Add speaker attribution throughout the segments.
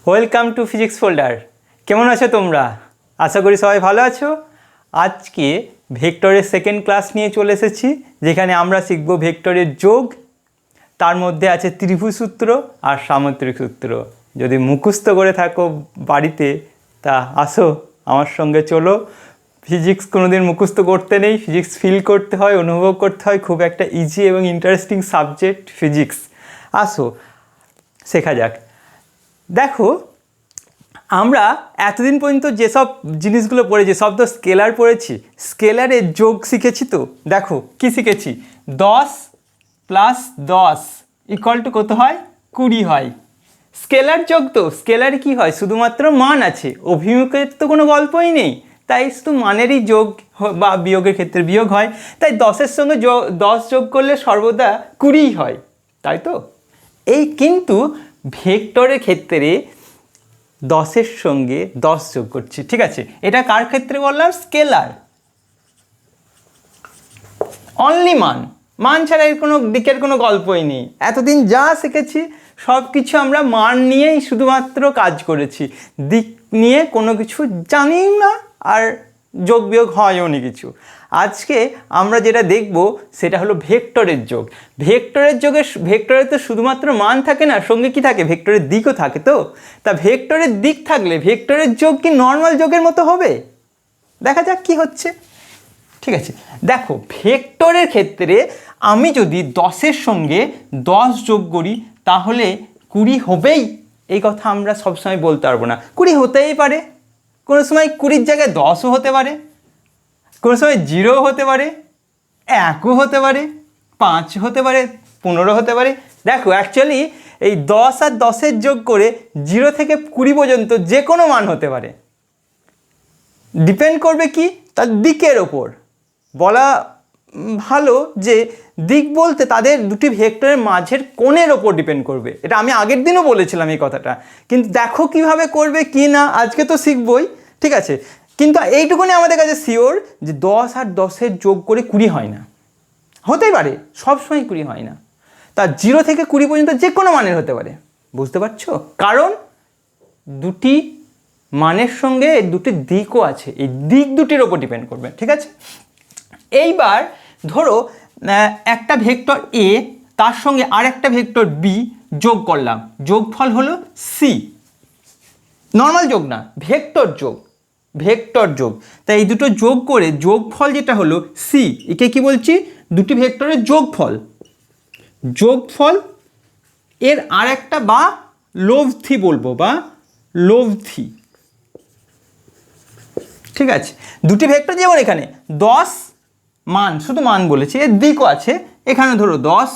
Speaker 1: Welcome to physics folder. কেমন আছো তোমরা? আশা করি সবাই ভালো আছো। আজকে ভেক্টরের সেকেন্ড ক্লাস নিয়ে চলে এসেছি, যেখানে আমরা শিখব ভেক্টরের যোগ। তার মধ্যে আছে ত্রিভুজ সূত্র আর সামুদ্রিক সূত্র। যদি মুখস্থ করে থাকো বাড়িতে, তা আসো আমার সঙ্গে চলো। ফিজিক্স কোনোদিন মুখস্থ করতে নেই, ফিজিক্স ফিল করতে হয়, অনুভব করতে হয়। খুব একটা ইজি এবং ইন্টারেস্টিং সাবজেক্ট ফিজিক্স। আসো শেখা যাক। দেখো, আমরা এতদিন পর্যন্ত যেসব জিনিসগুলো পড়েছি সব তো স্কেলার পড়েছি। স্কেলারের যোগ শিখেছি তো। দেখো কি শিখেছি, 10 + 10 = কত হয়? 20 হয়। স্কেলার যোগ তো, স্কেলারে কি হয়? শুধুমাত্র মান আছে, অভিমুখের তো কোনো গল্পই নেই, তাই শুধু মানেরই যোগ বা বিয়োগের ক্ষেত্রে বিয়োগ হয়। তাই 10-এর সঙ্গে 10 যোগ করলে সর্বদা 20 হয়, তাই তো? এই কিন্তু ভেক্টরের ক্ষেত্রে 10-এর সঙ্গে 10 যোগ করছি, ঠিক আছে? এটা কার ক্ষেত্রে বললাম? স্কেলার। অনলি মান, মান ছাড়া এর কোনো দিকের কোনো গল্পই নেই। এতদিন যা শিখেছি সব কিছু আমরা মান নিয়েই শুধুমাত্র কাজ করেছি, দিক নিয়ে কোনো কিছু জানিও না, আর যোগ বিয়োগ হয়ও নি কিছু। আজকে আমরা যেটা দেখব সেটা হলো ভেক্টরের যোগ। ভেক্টরে তো শুধুমাত্র মান থাকে না, সঙ্গে কি থাকে? ভেক্টরের দিকও থাকে তো। তা ভেক্টরের দিক থাকলে ভেক্টরের যোগ কি নর্মাল যোগের মতো হবে? দেখা যাক কি হচ্ছে। ঠিক আছে, দেখো ভেক্টরের ক্ষেত্রে আমি যদি 10-এর সঙ্গে 10 যোগ করি তাহলে 20 হবেই, এই কথা আমরা সবসময় বলতে পারবো না। 20 হতেই পারে, কোনো সময় 20-র জায়গায় 10ও হতে পারে, কোনো সময় 0 হতে পারে, 1ও হতে পারে, 5 হতে পারে, 15 হতে পারে। দেখো অ্যাকচুয়ালি এই 10 আর 10-এর যোগ করে 0 থেকে 20 পর্যন্ত যে কোনো মান হতে পারে। ডিপেন্ড করবে কি? তার দিকের ওপর। বলা ভালো যে দিক বলতে তাদের দুটি ভেক্টরের মাঝের কোণের ওপর ডিপেন্ড করবে। এটা আমি আগের দিনও বলেছিলাম এই কথাটা, কিন্তু দেখো কিভাবে করবে কি না, আজকে তো শিখবই, ঠিক আছে? কিন্তু এইটুকুনি আমাদের কাছে শিওর যে 10 আর 10-এর যোগ করে 20 হয় না। হতেই পারে, সবসময় 20 হয় না। তা 0 থেকে 20 পর্যন্ত যে কোনো মানের হতে পারে। বুঝতে পারছো? কারণ দুটি মানের সঙ্গে দুটি দিকও আছে, এই দিক দুটির ওপর ডিপেন্ড করবে, ঠিক আছে? এইবার ধরো একটা ভেক্টর এ তার সঙ্গে আর একটা ভেক্টর বি যোগ করলাম, যোগফল হলো সি। নর্মাল যোগ না, ভেক্টর যোগ, ভেক্টর যোগ। তাই এই দুটো যোগ করে যোগফল যেটা হলো সি, একে কি বলছি? দুটি ভেক্টরের যোগফল। যোগফল এর আর একটা বা লব্ধি বলবো, বা লব্ধি, ঠিক আছে? দুটি ভেক্টর, যেমন এখানে 10 মান, শুধু মান বলেছি, এর দিকও আছে, এখানে ধরো 10।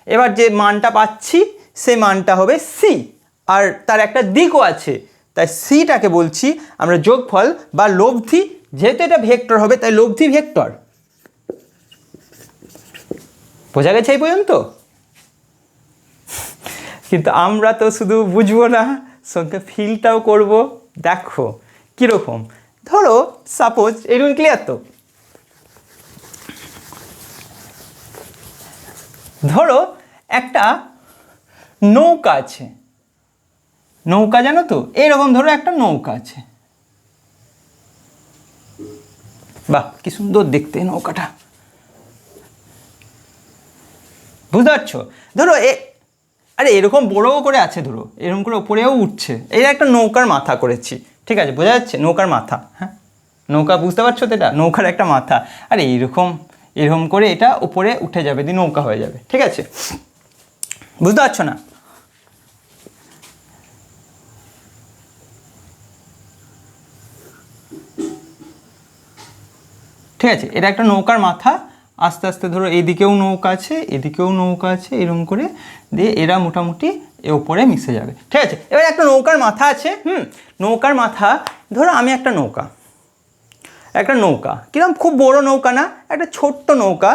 Speaker 1: এবার যে মানটা পাচ্ছি সেই মানটা হবে সি, আর তার একটা দিকও আছে, তাই সিটাকে বলছি আমরা যোগফল বা লব্ধি। যেহেতু এটা ভেক্টর হবে তাই লব্ধি ভেক্টর। বোঝা গেছে এই পর্যন্ত? কিন্তু আমরা তো শুধু বুঝবো না, সঙ্গে ফিলটাও করব। দেখো কীরকম, ধরো সাপোজ এরকম, ক্লিয়ার তো? ধরো একটা নৌকা আছে, নৌকা জানো তো? এইরকম ধরো একটা নৌকা আছে। বাহ কি সুন্দর দেখতে নৌকাটা, বুঝতে পারছো? ধরো আরে এরকম বড় করে আছে, ধরো এরকম করে ওপরেও উঠছে, এই একটা নৌকার মাথা করেছি, ঠিক আছে? বোঝা যাচ্ছে নৌকার মাথা? হ্যাঁ, নৌকা, বুঝতে পারছো তো? এটা নৌকার একটা মাথা। আরে এরকম করে এটা উপরে উঠে যাবে, দিয়ে নৌকা হয়ে যাবে, ঠিক আছে? বুঝতে পারছো না? ঠিক আছে, এটা একটা নৌকার মাথা। আস্তে আস্তে ধরো এইদিকেও নৌকা আছে, এদিকেও নৌকা আছে, এরকম করে দিয়ে এরা মোটামুটি ওপরে মিশে যাবে, ঠিক আছে? এবার একটা নৌকার মাথা আছে। নৌকার মাথা, ধরো আমি একটা নৌকা, কিরকম খুব বড় নৌকা না, একটা ছোট্ট নৌকা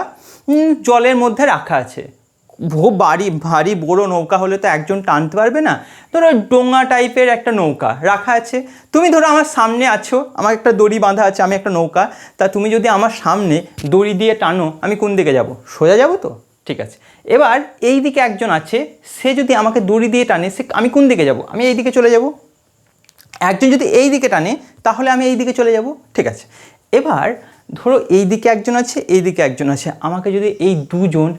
Speaker 1: জলের মধ্যে রাখা আছে। ভারী বড় নৌকা হলে তো একজন টানতে পারবে না, ধরো ডোঙা টাইপের একটা নৌকা রাখা আছে। তুমি ধরো আমার সামনে আছো, আমার একটা দড়ি বাঁধা আছে, আমি একটা নৌকা। তা তুমি যদি আমার সামনে দড়ি দিয়ে টানো, আমি কোন দিকে যাব? সোজা যাব তো, ঠিক আছে? এবার এই দিকে একজন আছে, সে যদি আমাকে দড়ি দিয়ে টানে, আমি কোন দিকে যাব? আমি এই দিকে চলে যাব, একজন যদি এই দিকে টানে তাহলে আমি এই দিকে চলে যাব, ঠিক আছে। এবার ধরো এই দিকে একজন আছে, এই দিকে একজন আছে, আমাকে যদি এই দুজন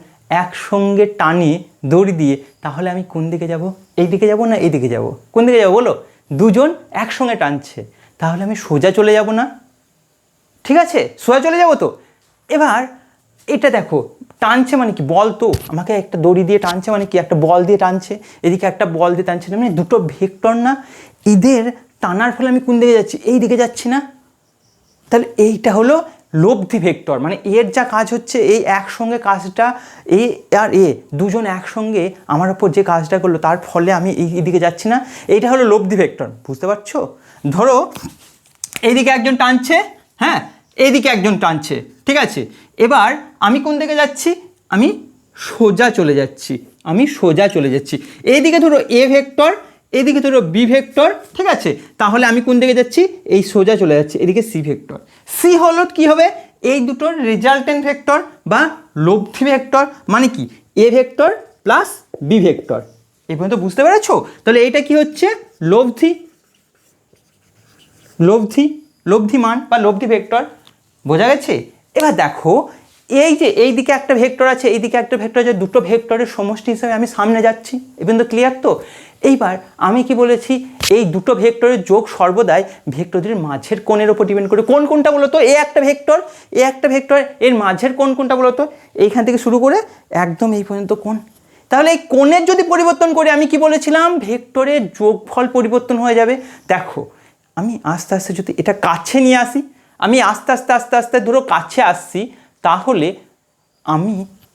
Speaker 1: একসঙ্গে টানে দড়ি দিয়ে, তাহলে আমি কোন দিকে যাব? এই দিকে যাব না এই দিকে যাব? কোন দিকে যাব বলো? দুজন একসঙ্গে টানছে, তাহলে আমি সোজা চলে যাব না? ঠিক আছে, সোজা চলে যাব তো। এবার এটা দেখো, টানছে মানে কি? বল তো আমাকে একটা দড়ি দিয়ে টানছে মানে কি? একটা বল দিয়ে টানছে, এদিকে একটা বল দিয়ে টানছে, মানে দুটো ভেক্টর না, এদের টানার ফলে আমি কোন দিকে যাচ্ছি? এই দিকে যাচ্ছি না? তাহলে এইটা হলো লব্ধি ভেক্টর, মানে এর যা কাজ হচ্ছে, এই একসঙ্গে কাজটা, এ আর এ দুজন একসঙ্গে আমার ওপর যে কাজটা করলো তার ফলে আমি এই দিকে যাচ্ছি না, এইটা হলো লব্ধি ভেক্টর। বুঝতে পারছো? ধরো এইদিকে একজন টানছে, হ্যাঁ, এইদিকে একজন টানছে, ঠিক আছে। এবার আমি কোন দিকে যাচ্ছি? আমি সোজা চলে যাচ্ছি, আমি সোজা চলে যাচ্ছি। এইদিকে ধরো এ ভেক্টর, এদিকে ধরো বি ভেক্টর, ঠিক আছে। তাহলে আমি কোন দিকে যাচ্ছি? এই সোজা চলে যাচ্ছি, এদিকে সি ভেক্টর। সি হলো কি হবে? এই দুটোর রেজাল্টেন্ট ভেক্টর বা লব্ধি ভেক্টর, মানে কি? A vector plus B vector. এই পর্যন্ত বুঝতে পেরেছো? তাহলে এইটা কি হচ্ছে? লব্ধি, লব্ধি, লব্ধি মান বা লব্ধি ভেক্টর। বোঝা গেছে? এবার দেখো, এই যে এই দিকে একটা ভেক্টর আছে, এই দিকে একটা ভেক্টর আছে, দুটো ভেক্টরের সমষ্টি হিসেবে আমি সামনে যাচ্ছি। এবং তো ক্লিয়ার তো? এইবার আমি কি বলেছি? এই দুটো ভেক্টরের যোগ সর্বদাই ভেক্টরদের মাঝের কোণের ওপর ডিপেন্ড করে। কোন কোনটা বলো তো? এ একটা ভেক্টর, এ একটা ভেক্টর, এর মাঝের কোন কোনটা বলো তো? এইখান থেকে শুরু করে একদম এই পর্যন্ত কোণ। তাহলে এই কোণের যদি পরিবর্তন করে, আমি কি বলেছিলাম? ভেক্টরের যোগফল পরিবর্তন হয়ে যাবে। দেখো, আমি আস্তে আস্তে যদি এটা কাছে নিয়ে আসি, আমি আস্তে আস্তে আস্তে আস্তে ধরো কাছে আসছি, তাহলে আমি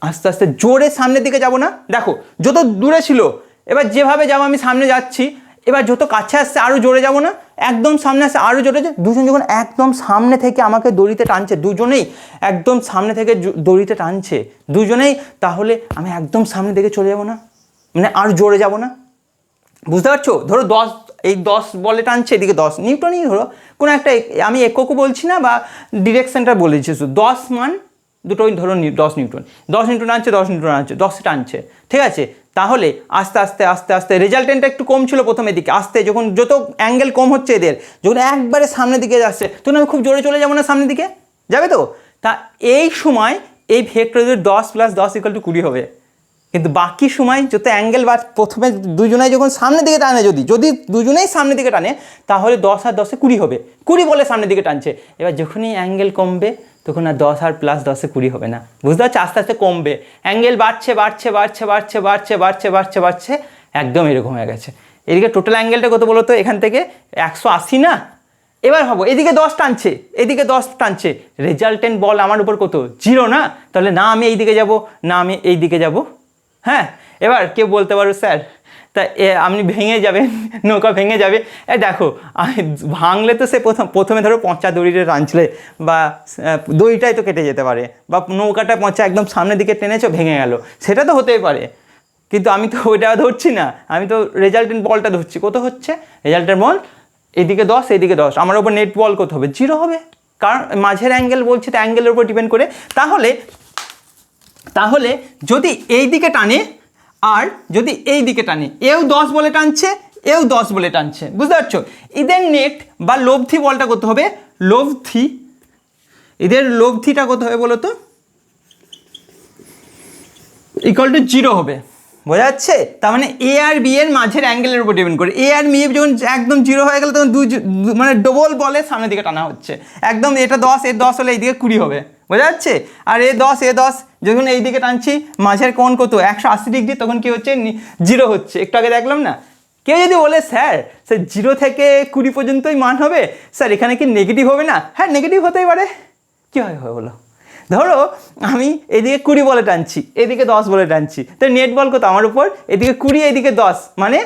Speaker 1: আস্তে আস্তে জোরে সামনের দিকে যাব না? দেখো, যত দূরে ছিল, এবার যেভাবে যাবো আমি সামনে যাচ্ছি, এবার যত কাছে আসছে আরও জোরে যাব না? একদম সামনে আসছে আরও জোরে। দুজন যখন একদম সামনে থেকে আমাকে দড়িতে টানছে, দুজনেই একদম সামনে থেকে দড়িতে টানছে দুজনেই, তাহলে আমি একদম সামনের দিকে চলে যাব না? মানে আর জোরে যাব না? বুঝতে পারছো? ধরো 10, এই 10 বলে টানছে, এদিকে 10 নিউটনই ধরো, কোনো একটা, আমি এককও বলছি না বা ডিরেকশনটা বলেছি, শুধু 10 মান দুটোই ধরো 10 নিউটন, 10 নিউটন আনছে, 10 নিউটন আনছে, 10 টানছে, ঠিক আছে। তাহলে আস্তে আস্তে আস্তে আস্তে রেজাল্টেন্টটা একটু কম ছিল প্রথমের দিকে, আস্তে যখন যত অ্যাঙ্গেল কম হচ্ছে এদের, যখন একবারে সামনের দিকে যাচ্ছে, তখন আমি খুব জোরে চলে যাবো না সামনের দিকে? যাবে তো? তা এই সময় এই ভেক্টরদের 10 + 10 = 20 হবে। কিন্তু বাকি সময় যত অ্যাঙ্গেল বা প্রথমে দুজনেই যখন সামনের দিকে টানে, যদি দুজনেই সামনের দিকে টানে, তাহলে 10 আর 10 = 20 হবে। 20 বলে সামনের দিকে টানছে। এবার যখনই অ্যাঙ্গেল কমবে, তখন আর 10 আর + 10 = 20 হবে না। বুঝতে পারছো? আস্তে আস্তে কমবে, অ্যাঙ্গেল বাড়ছে বাড়ছে বাড়ছে বাড়ছে বাড়ছে বাড়ছে বাড়ছে বাড়ছে, একদম এরকম হয়ে গেছে। এদিকে টোটাল অ্যাঙ্গেলটা কত বলো তো? এখান থেকে 180 না? এবার ভাবো, এদিকে 10 টানছে, এদিকে 10 টানছে, রেজাল্টেন্ট বল আমার উপর কত? 0 না? তাহলে না আমি এই দিকে যাব, না আমি এই দিকে যাব। হ্যাঁ, এবার কেউ বলতে পারো স্যার, তা আপনি ভেঙে যাবেন, নৌকা ভেঙে যাবে। দেখো, ভাঙলে তো সে প্রথমে ধরো পচা দড়িটা টানছিলে, বা দড়িটাই তো কেটে যেতে পারে, বা নৌকাটা পচা একদম সামনের দিকে টেনেছো, ভেঙে গেল, সেটা তো হতেই পারে। কিন্তু আমি তো ওইটা ধরছি না, আমি তো রেজাল্টেন্ট বলটা ধরছি। কত হচ্ছে রেজাল্টেন্ট বল? এদিকে 10, এদিকে 10, আমার ওপর নেট বল কত হবে? 0 হবে, কারণ মাঝের অ্যাঙ্গেল বলছি, তো অ্যাঙ্গেলের উপর ডিপেন্ড করে। তাহলে যদি এই দিকে টানে আর যদি এই দিকে টানে, এও 10 বলে টানছে, এও 10 বলে টানছে, বুঝতে পারছো? এদের নেট বা লব্ধি বলটা কত হবে? এদের লব্ধিটা কত হবে বলো তো? = 0 হবে। বোঝা যাচ্ছে? তার মানে এ আর বি এর মাঝের অ্যাঙ্গেলের উপর ডিপেন্ড করে। এ আর বি যখন একদম 0 হয়ে গেল, তখন মানে ডবল বলে সামনের দিকে টানা হচ্ছে। একদম এটা 10, এর 10 হলে এইদিকে 20 হবে। বোঝা যাচ্ছে? আর এ 10 যখন এই দিকে টানছি, মাঝের কোণ কত? 180 ডিগ্রি, তখন কি হচ্ছে? 0 হচ্ছে। একটু আগে দেখলাম না? কেউ যদি বলে স্যার 0 থেকে 20 পর্যন্তই মান হবে, স্যার এখানে কি নেগেটিভ হবে না? হ্যাঁ, নেগেটিভ হতেই পারে। কী হয় বলো? ধরো আমি এদিকে 20 বলে টানছি, এদিকে 10 বলে টানছি, তো নেট বল কত আমার উপর? এদিকে 20, এদিকে 10, মানে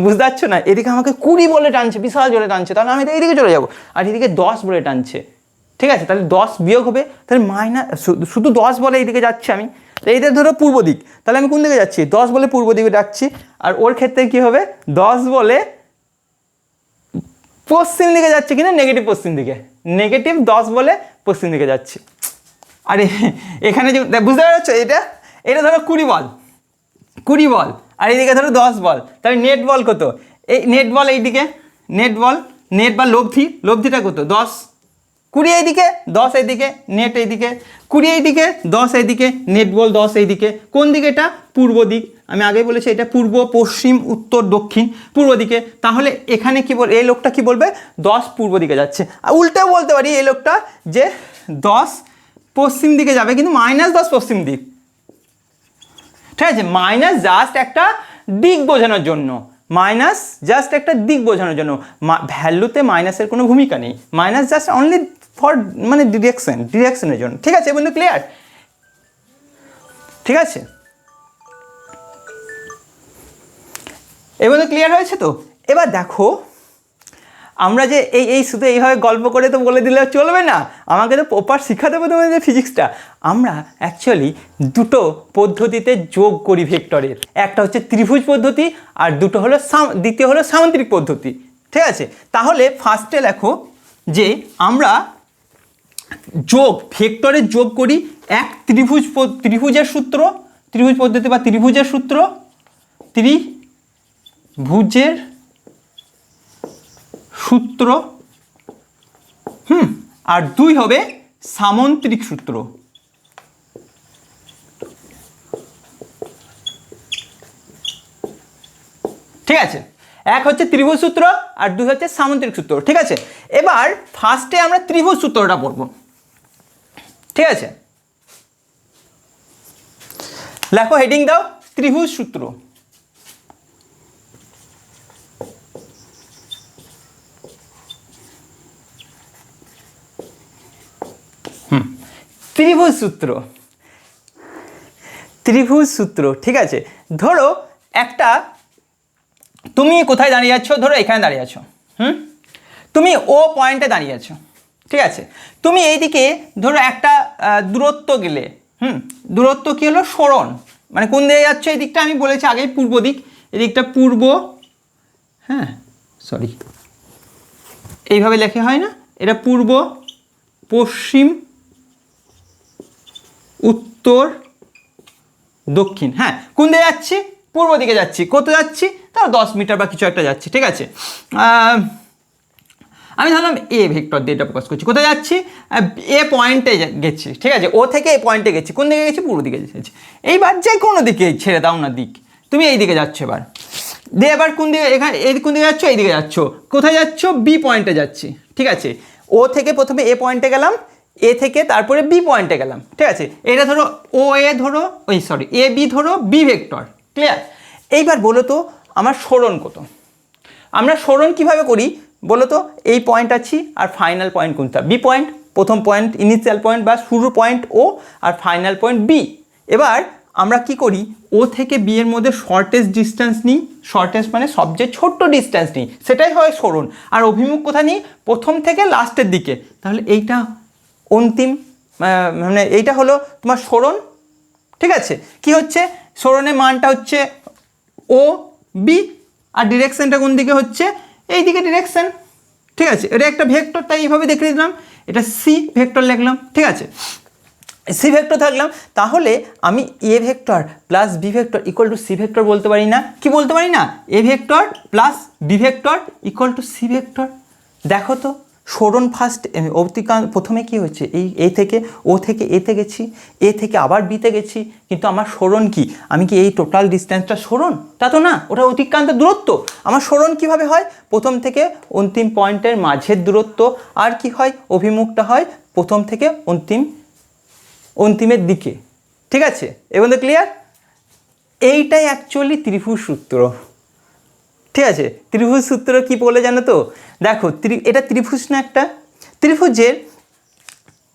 Speaker 1: বুঝতে পারছো না? এদিকে আমাকে 20 বলে টানছে, বিশাল জোরে টানছে, তাহলে আমি তো এইদিকে চলে যাবো। আর এদিকে 10 বলে টানছে, ঠিক আছে, তাহলে 10 বিয়োগ হবে, তাহলে শুধু 10 বলে এইদিকে যাচ্ছি আমি। তো এইটা ধরো পূর্ব দিক, তাহলে আমি কোন দিকে যাচ্ছি? 10 বলে পূর্ব দিকে যাচ্ছি। আর ওর ক্ষেত্রে কি হবে? 10 বলে পশ্চিম দিকে যাচ্ছে, কিনা নেগেটিভ পশ্চিম দিকে, নেগেটিভ 10 বলে পশ্চিম দিকে যাচ্ছে। আরে এখানে যে বুঝতে পারছো, এটা ধরো 20 বল, আর এদিকে ধরো 10 বল, তাহলে নেট বল কত? এই নেট বল এইদিকে, নেট বল, নেট বা লব্ধি, লব্ধিটা কত 10, 20 এইদিকে, 10 এইদিকে, নেট এইদিকে, 20 এইদিকে, 10 এইদিকে, নেট বল 10 এইদিকে। কোন দিকে? এটা পূর্ব দিক। আমি আগেই বলেছি এটা পূর্ব, পশ্চিম, উত্তর, দক্ষিণ, পূর্ব দিকে। তাহলে এখানে কি বল, এই লোকটা কি বলবে 10 পূর্ব দিকে যাচ্ছে। আর উল্টেও বলতে পারি এই লোকটা যে 10 পশ্চিম দিকে যাবে, কিন্তু -10 পশ্চিম দিক। ঠিক আছে, মাইনাস জাস্ট একটা দিক বোঝানোর জন্য, মাইনাস জাস্ট একটা দিক বোঝানোর জন্য। ভ্যালুতে মাইনাসের কোনো ভূমিকা নেই, মাইনাস জাস্ট অনলি ফর মানে ডিরেকশনের জন্য। ঠিক আছে বন্ধু, ক্লিয়ার? ঠিক আছে, এবার তো ক্লিয়ার হয়েছে তো? এবার দেখো আমরা যে এই শুধু এইভাবে গল্প করে তো বলে দিলে চলবে না, আমাকে তো প্রপার শিক্ষাতে হবে তোমাদের ফিজিক্সটা। আমরা অ্যাকচুয়ালি দুটো পদ্ধতিতে যোগ করি ভেক্টরের, একটা হচ্ছে ত্রিভুজ পদ্ধতি আর দ্বিতীয় হলো সামান্তরিক পদ্ধতি। ঠিক আছে, তাহলে ফার্স্টে লেখো যে আমরা ভেক্টরের যোগ করি এক ত্রিভুজের সূত্র, ত্রিভুজ পদ্ধতি বা ত্রিভুজের সূত্র, ত্রিভুজের সূত্র, আর 2 হবে সামান্তরিক সূত্র। ঠিক আছে, এক হচ্ছে ত্রিভুজ সূত্র আর 2 হচ্ছে সামান্তরিক সূত্র। ঠিক আছে, এবার ফার্স্টে আমরা ত্রিভুজ সূত্রটা পড়ব। ঠিক আছে, লেখো, হেডিং দাও ত্রিভুজ সূত্র। ত্রিভুজ সূত্র, ত্রিভুজ সূত্র। ঠিক আছে, ধরো একটা, তুমি কোথায় দাঁড়িয়ে আছো? ধরো এখানে দাঁড়িয়ে আছো, তুমি ও পয়েন্টে দাঁড়িয়ে আছো। ঠিক আছে, তুমি এইদিকে ধরো একটা দূরত্ব গেলে, দূরত্ব কি হলো? সরণ, মানে কোন দিকে যাচ্ছ? এই দিকটা আমি বলেছি আগেই পূর্ব দিক, এদিকটা পূর্ব, সরি এইভাবে লেখা হয় না, এটা পূর্ব, পশ্চিম, উত্তর, দক্ষিণ। কোন দিকে যাচ্ছি? পূর্ব দিকে যাচ্ছি। কত যাচ্ছি? তাও 10 মিটার বা কিছু একটা যাচ্ছি। ঠিক আছে, আমি ধরলাম এ ভেক্টর দিয়ে এটা প্রকাশ করছি। কোথায় যাচ্ছি? এ পয়েন্টে গেছি। ঠিক আছে, ও থেকে এ পয়েন্টে গেছি। কোন দিকে গেছি? পূর্ব দিকে গেছি। এইবার যে কোনো দিকে ছেড়ে দাও না দিক, তুমি এই দিকে যাচ্ছ। এবার দিয়ে এবার কোন দিকে, এখানে এই কোন দিকে যাচ্ছ? এই দিকে যাচ্ছ। কোথায় যাচ্ছ? বি পয়েন্টে যাচ্ছি। ঠিক আছে, ও থেকে প্রথমে এ পয়েন্টে গেলাম, এ থেকে তারপরে বি পয়েন্টে গেলাম। ঠিক আছে, এটা ধরো ও এ ধরো, এ বি ধরো বি ভেক্টর। ক্লিয়ার? এইবার বলো তো আমার সরণ কত? আমরা সরণ কিভাবে করি বলো তো? এই পয়েন্ট আছি আর ফাইনাল পয়েন্ট কোনটা? B point. প্রথম পয়েন্ট ইনিশিয়াল পয়েন্ট বা শুরু পয়েন্ট ও, আর ফাইনাল পয়েন্ট বি। এবার আমরা কি করি? ও থেকে বি এর মধ্যে শর্টেস্ট ডিস্টেন্স নিই, শর্টেস্ট মানে সবচেয়ে ছোট্ট ডিস্টেন্স নিই, সেটাই হয় সরণ। আর অভিমুখ কোথায় নিই? প্রথম থেকে লাস্টের দিকে। তাহলে এইটা অন্তিম, মানে এইটা হলো তোমার সরণ। ঠিক আছে, কি হচ্ছে? সরণের মানটা হচ্ছে ও বি, আর ডিরেকশনটা কোন দিকে হচ্ছে? এই দিকে ডিরেকশন। ঠিক আছে, এটা একটা ভেক্টর, তাই এইভাবে দেখে দিলাম, এটা সি ভেক্টর লিখলাম। ঠিক আছে, সি ভেক্টর থাকলাম। তাহলে আমি A vector plus B vector equal to C vector বলতে পারি না? কি বলতে পারি না? A vector plus B vector equal to C vector. দেখো তো সরণ ফার্স্ট প্রথমে কি হচ্ছে? এই থেকে ও থেকে এতে গেছি, এ থেকে আবার বিতে গেছি, কিন্তু আমার সরণ কি? আমি কি এই টোটাল ডিস্টেন্সটা সরণ? তা তো না, ওটা অতিক্রান্ত দূরত্ব। আমার সরণ কিভাবে হয়? প্রথম থেকে অন্তিম পয়েন্টের মাঝের দূরত্ব, আর কি হয়? অভিমুখটা হয় প্রথম থেকে অন্তিমের দিকে। ঠিক আছে, এবং তো ক্লিয়ার? এইটাই অ্যাকচুয়ালি ত্রিভুজ সূত্র। ঠিক আছে, ত্রিভুজ সূত্র কি বলে জানো তো? দেখো এটা ত্রিভুজ না একটা? ত্রিভুজের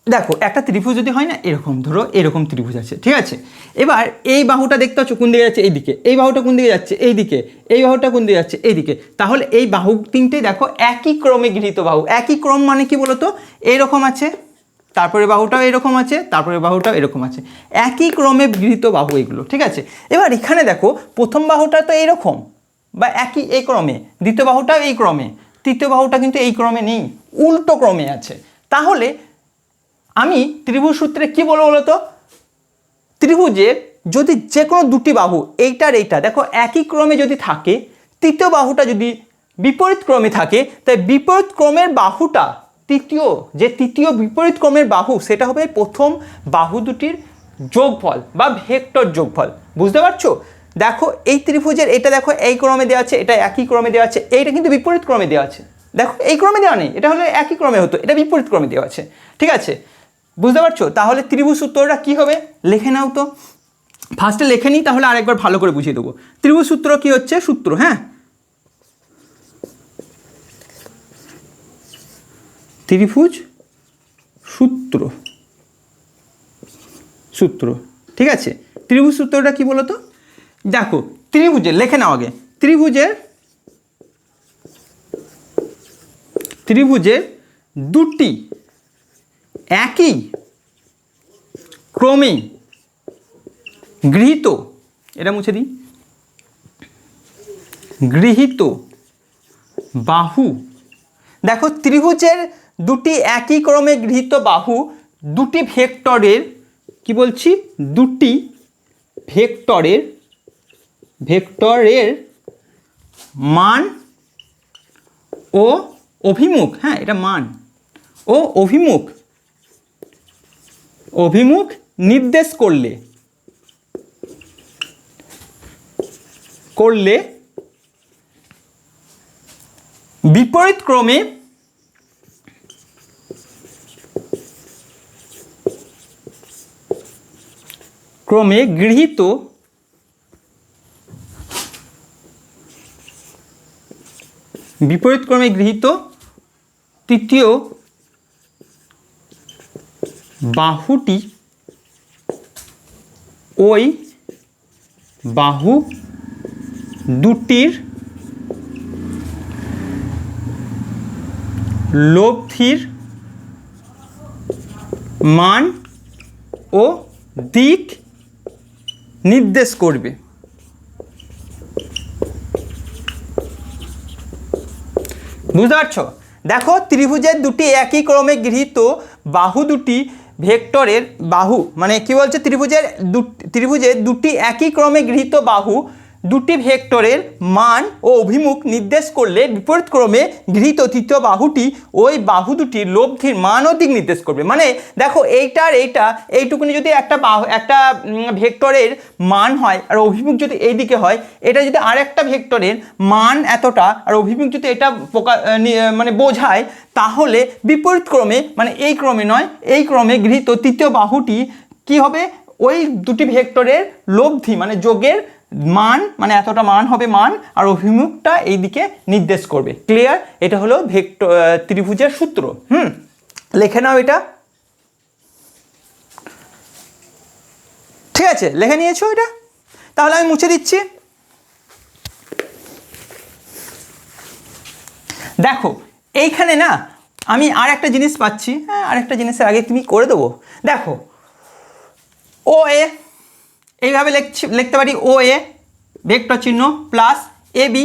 Speaker 1: দেখো একটা ত্রিভুজ যদি হয় না, এরকম ধরো এরকম ত্রিভুজ আছে। ঠিক আছে, এবার এই বাহুটা দেখতে পাচ্ছ কোন দিকে যাচ্ছে? এইদিকে। এই বাহুটা কোন দিকে যাচ্ছে? এইদিকে। এই বাহুটা কোন দিকে যাচ্ছে? এইদিকে। তাহলে এই বাহু তিনটেই দেখো একই ক্রমে গৃহীত বাহু। একই ক্রম মানে কি বলো তো? এইরকম আছে, তারপরে বাহুটাও এরকম আছে, তারপরে বাহুটাও এরকম আছে, একই ক্রমে গৃহীত বাহু এগুলো। ঠিক আছে, এবার এখানে দেখো প্রথম বাহুটা তো এইরকম বা একই এই ক্রমে, দ্বিতীয় বাহুটাও এই ক্রমে, তৃতীয় বাহুটা কিন্তু এই ক্রমে নেই, উল্টো ক্রমে আছে। তাহলে আমি ত্রিভুজ সূত্রে কি বলবো বলো তো? ত্রিভুজের যদি যে কোনো দুটি বাহু, এইটার এইটা দেখো একই ক্রমে যদি থাকে, তৃতীয় বাহুটা যদি বিপরীত ক্রমে থাকে, তাই বিপরীত ক্রমের বাহুটা তৃতীয় বিপরীত ক্রমের বাহু সেটা হবে প্রথম বাহু দুটির যোগফল বা ভেক্টর যোগফল। বুঝতে পারছো? দেখো এই ত্রিভুজের এটা দেখো এই ক্রমে দেওয়া আছে, এটা একই ক্রমে দেওয়া আছে, এইটা কিন্তু বিপরীত ক্রমে দেওয়া আছে। দেখো এই ক্রমে দেওয়া নেই, এটা হলে একই ক্রমে হতো, এটা বিপরীত ক্রমে দেওয়া আছে। ঠিক আছে, বুঝতে পারছো? তাহলে ত্রিভুজ সূত্রটা কী হবে লিখে নাও তো। ফার্স্টে লিখে নিই, তাহলে আরেকবার ভালো করে বুঝিয়ে দেবো। ত্রিভুজ সূত্র কী হচ্ছে? সূত্র, হ্যাঁ, ত্রিভুজ সূত্র, ঠিক আছে। ত্রিভুজ সূত্রটা কি বলো তো? দেখো ত্রিভুজের লিখে নাও আগে, ত্রিভুজের দুটি একই ক্রমে গৃহীত, এটা মুছে দিই, গৃহীত বাহু। দেখো ত্রিভুজের দুটি একই ক্রমে গৃহীত বাহু দুটি ভেক্টরের, কি বলছি, দুটি ভেক্টরের মান ও অভিমুখ, হ্যাঁ এটা মান ও অভিমুখ নির্দেশ করলে বিপরীত ক্রমে গৃহীত তৃতীয় বাহুটি ওই বাহু দুটির লব্ধির মান ও দিক নির্দেশ করবে। বুঝতে পারছো? দেখো ত্রিভুজের দুটি একই ক্রমে গৃহীত বাহু দুটি ভেক্টরের বাহু, মানে কি বলছে, ত্রিভুজের দুটি একই ক্রমে গৃহীত বাহু দুটি ভেক্টরের মান ও অভিমুখ নির্দেশ করলে বিপরীত ক্রমে গৃহীত তৃতীয় বাহুটি ওই বাহু দুটির লব্ধির মান ও দিক নির্দেশ করবে। মানে দেখো এইটুকুনি যদি একটা ভেক্টরের মান হয় আর অভিমুখ যদি এইদিকে হয়, এটা যদি আরেকটা ভেক্টরের মান এতটা আর অভিমুখ যদি এটা মানে বোঝায়, তাহলে বিপরীত ক্রমে, মানে এই ক্রমে নয়, এই ক্রমে গৃহীত তৃতীয় বাহুটি কি হবে, ওই দুটি ভেক্টরের লব্ধি মানে যোগের মান, মানে এতটা মান হবে মান, আর অভিমুখটা এই দিকে নির্দেশ করবে। ক্লিয়ার? এটা হলো ত্রিভুজের সূত্র। লিখে নাও এটা। ঠিক আছে, লিখে নিয়েছো এটা? তাহলে আমি মুছে দিচ্ছি। দেখো এইখানে না আমি আর একটা জিনিস পাচ্ছি, হ্যাঁ আরেকটা জিনিসের আগে তুমি করে দেবো। দেখো ও এ এইভাবে লিখতে পারি, ও এ ভেক্টর চিহ্ন প্লাস এ বি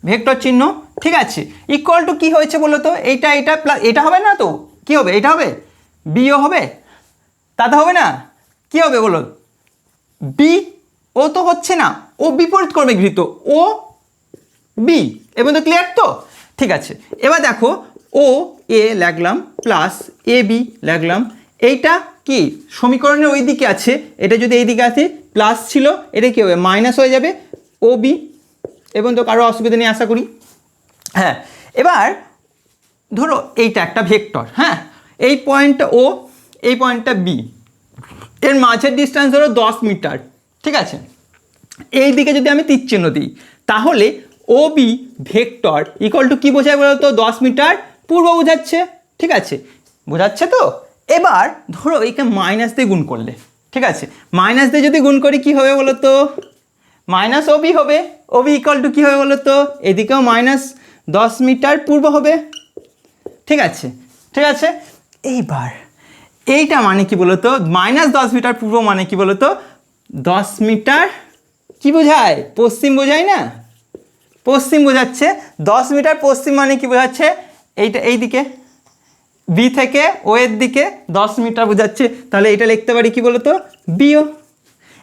Speaker 1: ভেক্টর চিহ্ন, ঠিক আছে, ইকুয়াল টু কী হয়েছে বলো তো, এটা প্লাস এটা হবে না তো, কী হবে, এটা হবে বিও হবে, তাতে হবে না, কী হবে বলো, বি, ও তো হচ্ছে না, ও বিপরীত ক্রমে গৃহীত, ও বি, এবং তো ক্লিয়ার তো? ঠিক আছে, এবার দেখো ও এ লাগলাম প্লাস এ বি লাগলাম, এইটা কি সমীকরণের ওই দিকে আছে, এটা যদি এই দিকে আসে প্লাস ছিল, এটা কী হবে মাইনাস হয়ে যাবে, ও বি, এবং তো কারো অসুবিধা নেই আশা করি। হ্যাঁ, এবার ধরো এইটা একটা ভেক্টর, হ্যাঁ এই পয়েন্টটা ও, এই পয়েন্টটা বি, এর মাঝের ডিস্টেন্স ধরো 10 মিটার, ঠিক আছে। এই দিকে যদি আমি তীর চিহ্ন দিই, তাহলে ও বি ভেক্টর ইকুয়াল টু কী বোঝায় বলো তো, 10 মিটার পূর্ব বোঝাচ্ছে, ঠিক আছে, বোঝাচ্ছে তো। এবার ধরো এইকে মাইনাস দিয়ে গুণ করলে, ঠিক আছে, মাইনাস দিয়ে যদি গুণ করি কী হবে বলো তো, মাইনাস ও বি হবে, ও বি ইকুয়াল টু কী হবে বলো তো, এদিকেও মাইনাস 10 মিটার পূর্ব হবে, ঠিক আছে, ঠিক আছে। এইবার এইটা মানে কি বলো তো, মাইনাস 10 মিটার পূর্ব মানে কি বলো তো, 10 মিটার কি বোঝায়, পশ্চিম বোঝায় না, পশ্চিম বোঝাচ্ছে। 10 মিটার পশ্চিম মানে কি বোঝাচ্ছে, এইটা এই দিকে বি থেকে ও এর দিকে 10 মিটার বোঝাচ্ছে, তাহলে এটা লিখতে পারি কি বলো তো, BO.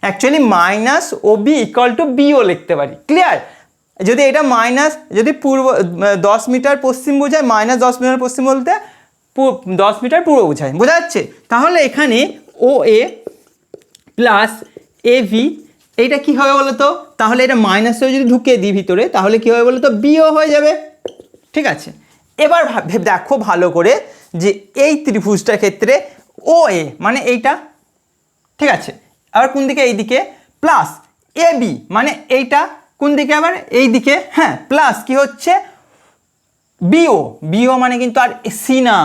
Speaker 1: Actually minus O B equal to BO লিখতে পারি। ক্লিয়ার? যদি এটা মাইনাস, যদি পূর্ব 10 মিটার পশ্চিম বোঝায়, মাইনাস 10 মিটার পশ্চিম বলতে 10 মিটার পূর্ব বোঝায়, বোঝা যাচ্ছে? তাহলে এখানে ও এ প্লাস এ ভি, এইটা কী হবে বলো তো? তাহলে এটা মাইনাসেও যদি ঢুকিয়ে দিই ভিতরে, তাহলে কী হবে বলো তো? বিও হয়ে যাবে। ঠিক আছে, এবার দেখো ভালো করে যে এই ত্রিভুজটার ক্ষেত্রে ও এ মানে এইটা, ঠিক আছে, আবার কোন দিকে? এই দিকে, প্লাস এ বি মানে এইটা কোন দিকে? আবার এই দিকে, হ্যাঁ, প্লাস কি হচ্ছে? বিও, বিও মানে কিন্তু আর সি না,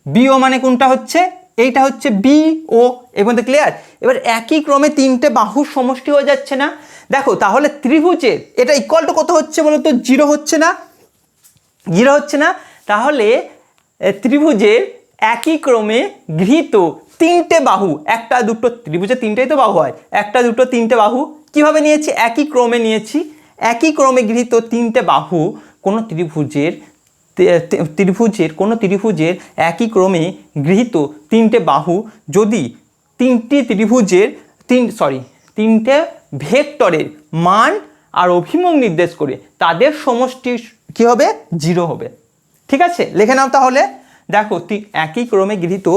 Speaker 1: বিও মানে কোনটা হচ্ছে? এইটা হচ্ছে বিও। এবং ক্লিয়ার? এবার একই ক্রমে তিনটে বাহুর সমষ্টি হয়ে যাচ্ছে না? দেখো তাহলে ত্রিভুজের এটা ইকুয়াল টু কত হচ্ছে বলো তো? 0 হচ্ছে না? 0 হচ্ছে না? তাহলে ত্রিভুজের একই ক্রমে গৃহীত তিনটে বাহু, একটা দুটো, ত্রিভুজের তিনটেই তো বাহু হয়, একটা দুটো তিনটে বাহু কিভাবে নিয়েছি? একই ক্রমে নিয়েছি। একই ক্রমে গৃহীত তিনটে বাহু কোনো ত্রিভুজের একই ক্রমে গৃহীত তিনটে বাহু যদি তিনটে ভেক্টরের মান আর অভিমুখ নির্দেশ করে, তাদের সমষ্টি কি হবে? 0 হবে। ঠিক আছে, লিখে নাও তাহলে। দেখো একই ক্রমে গৃহীত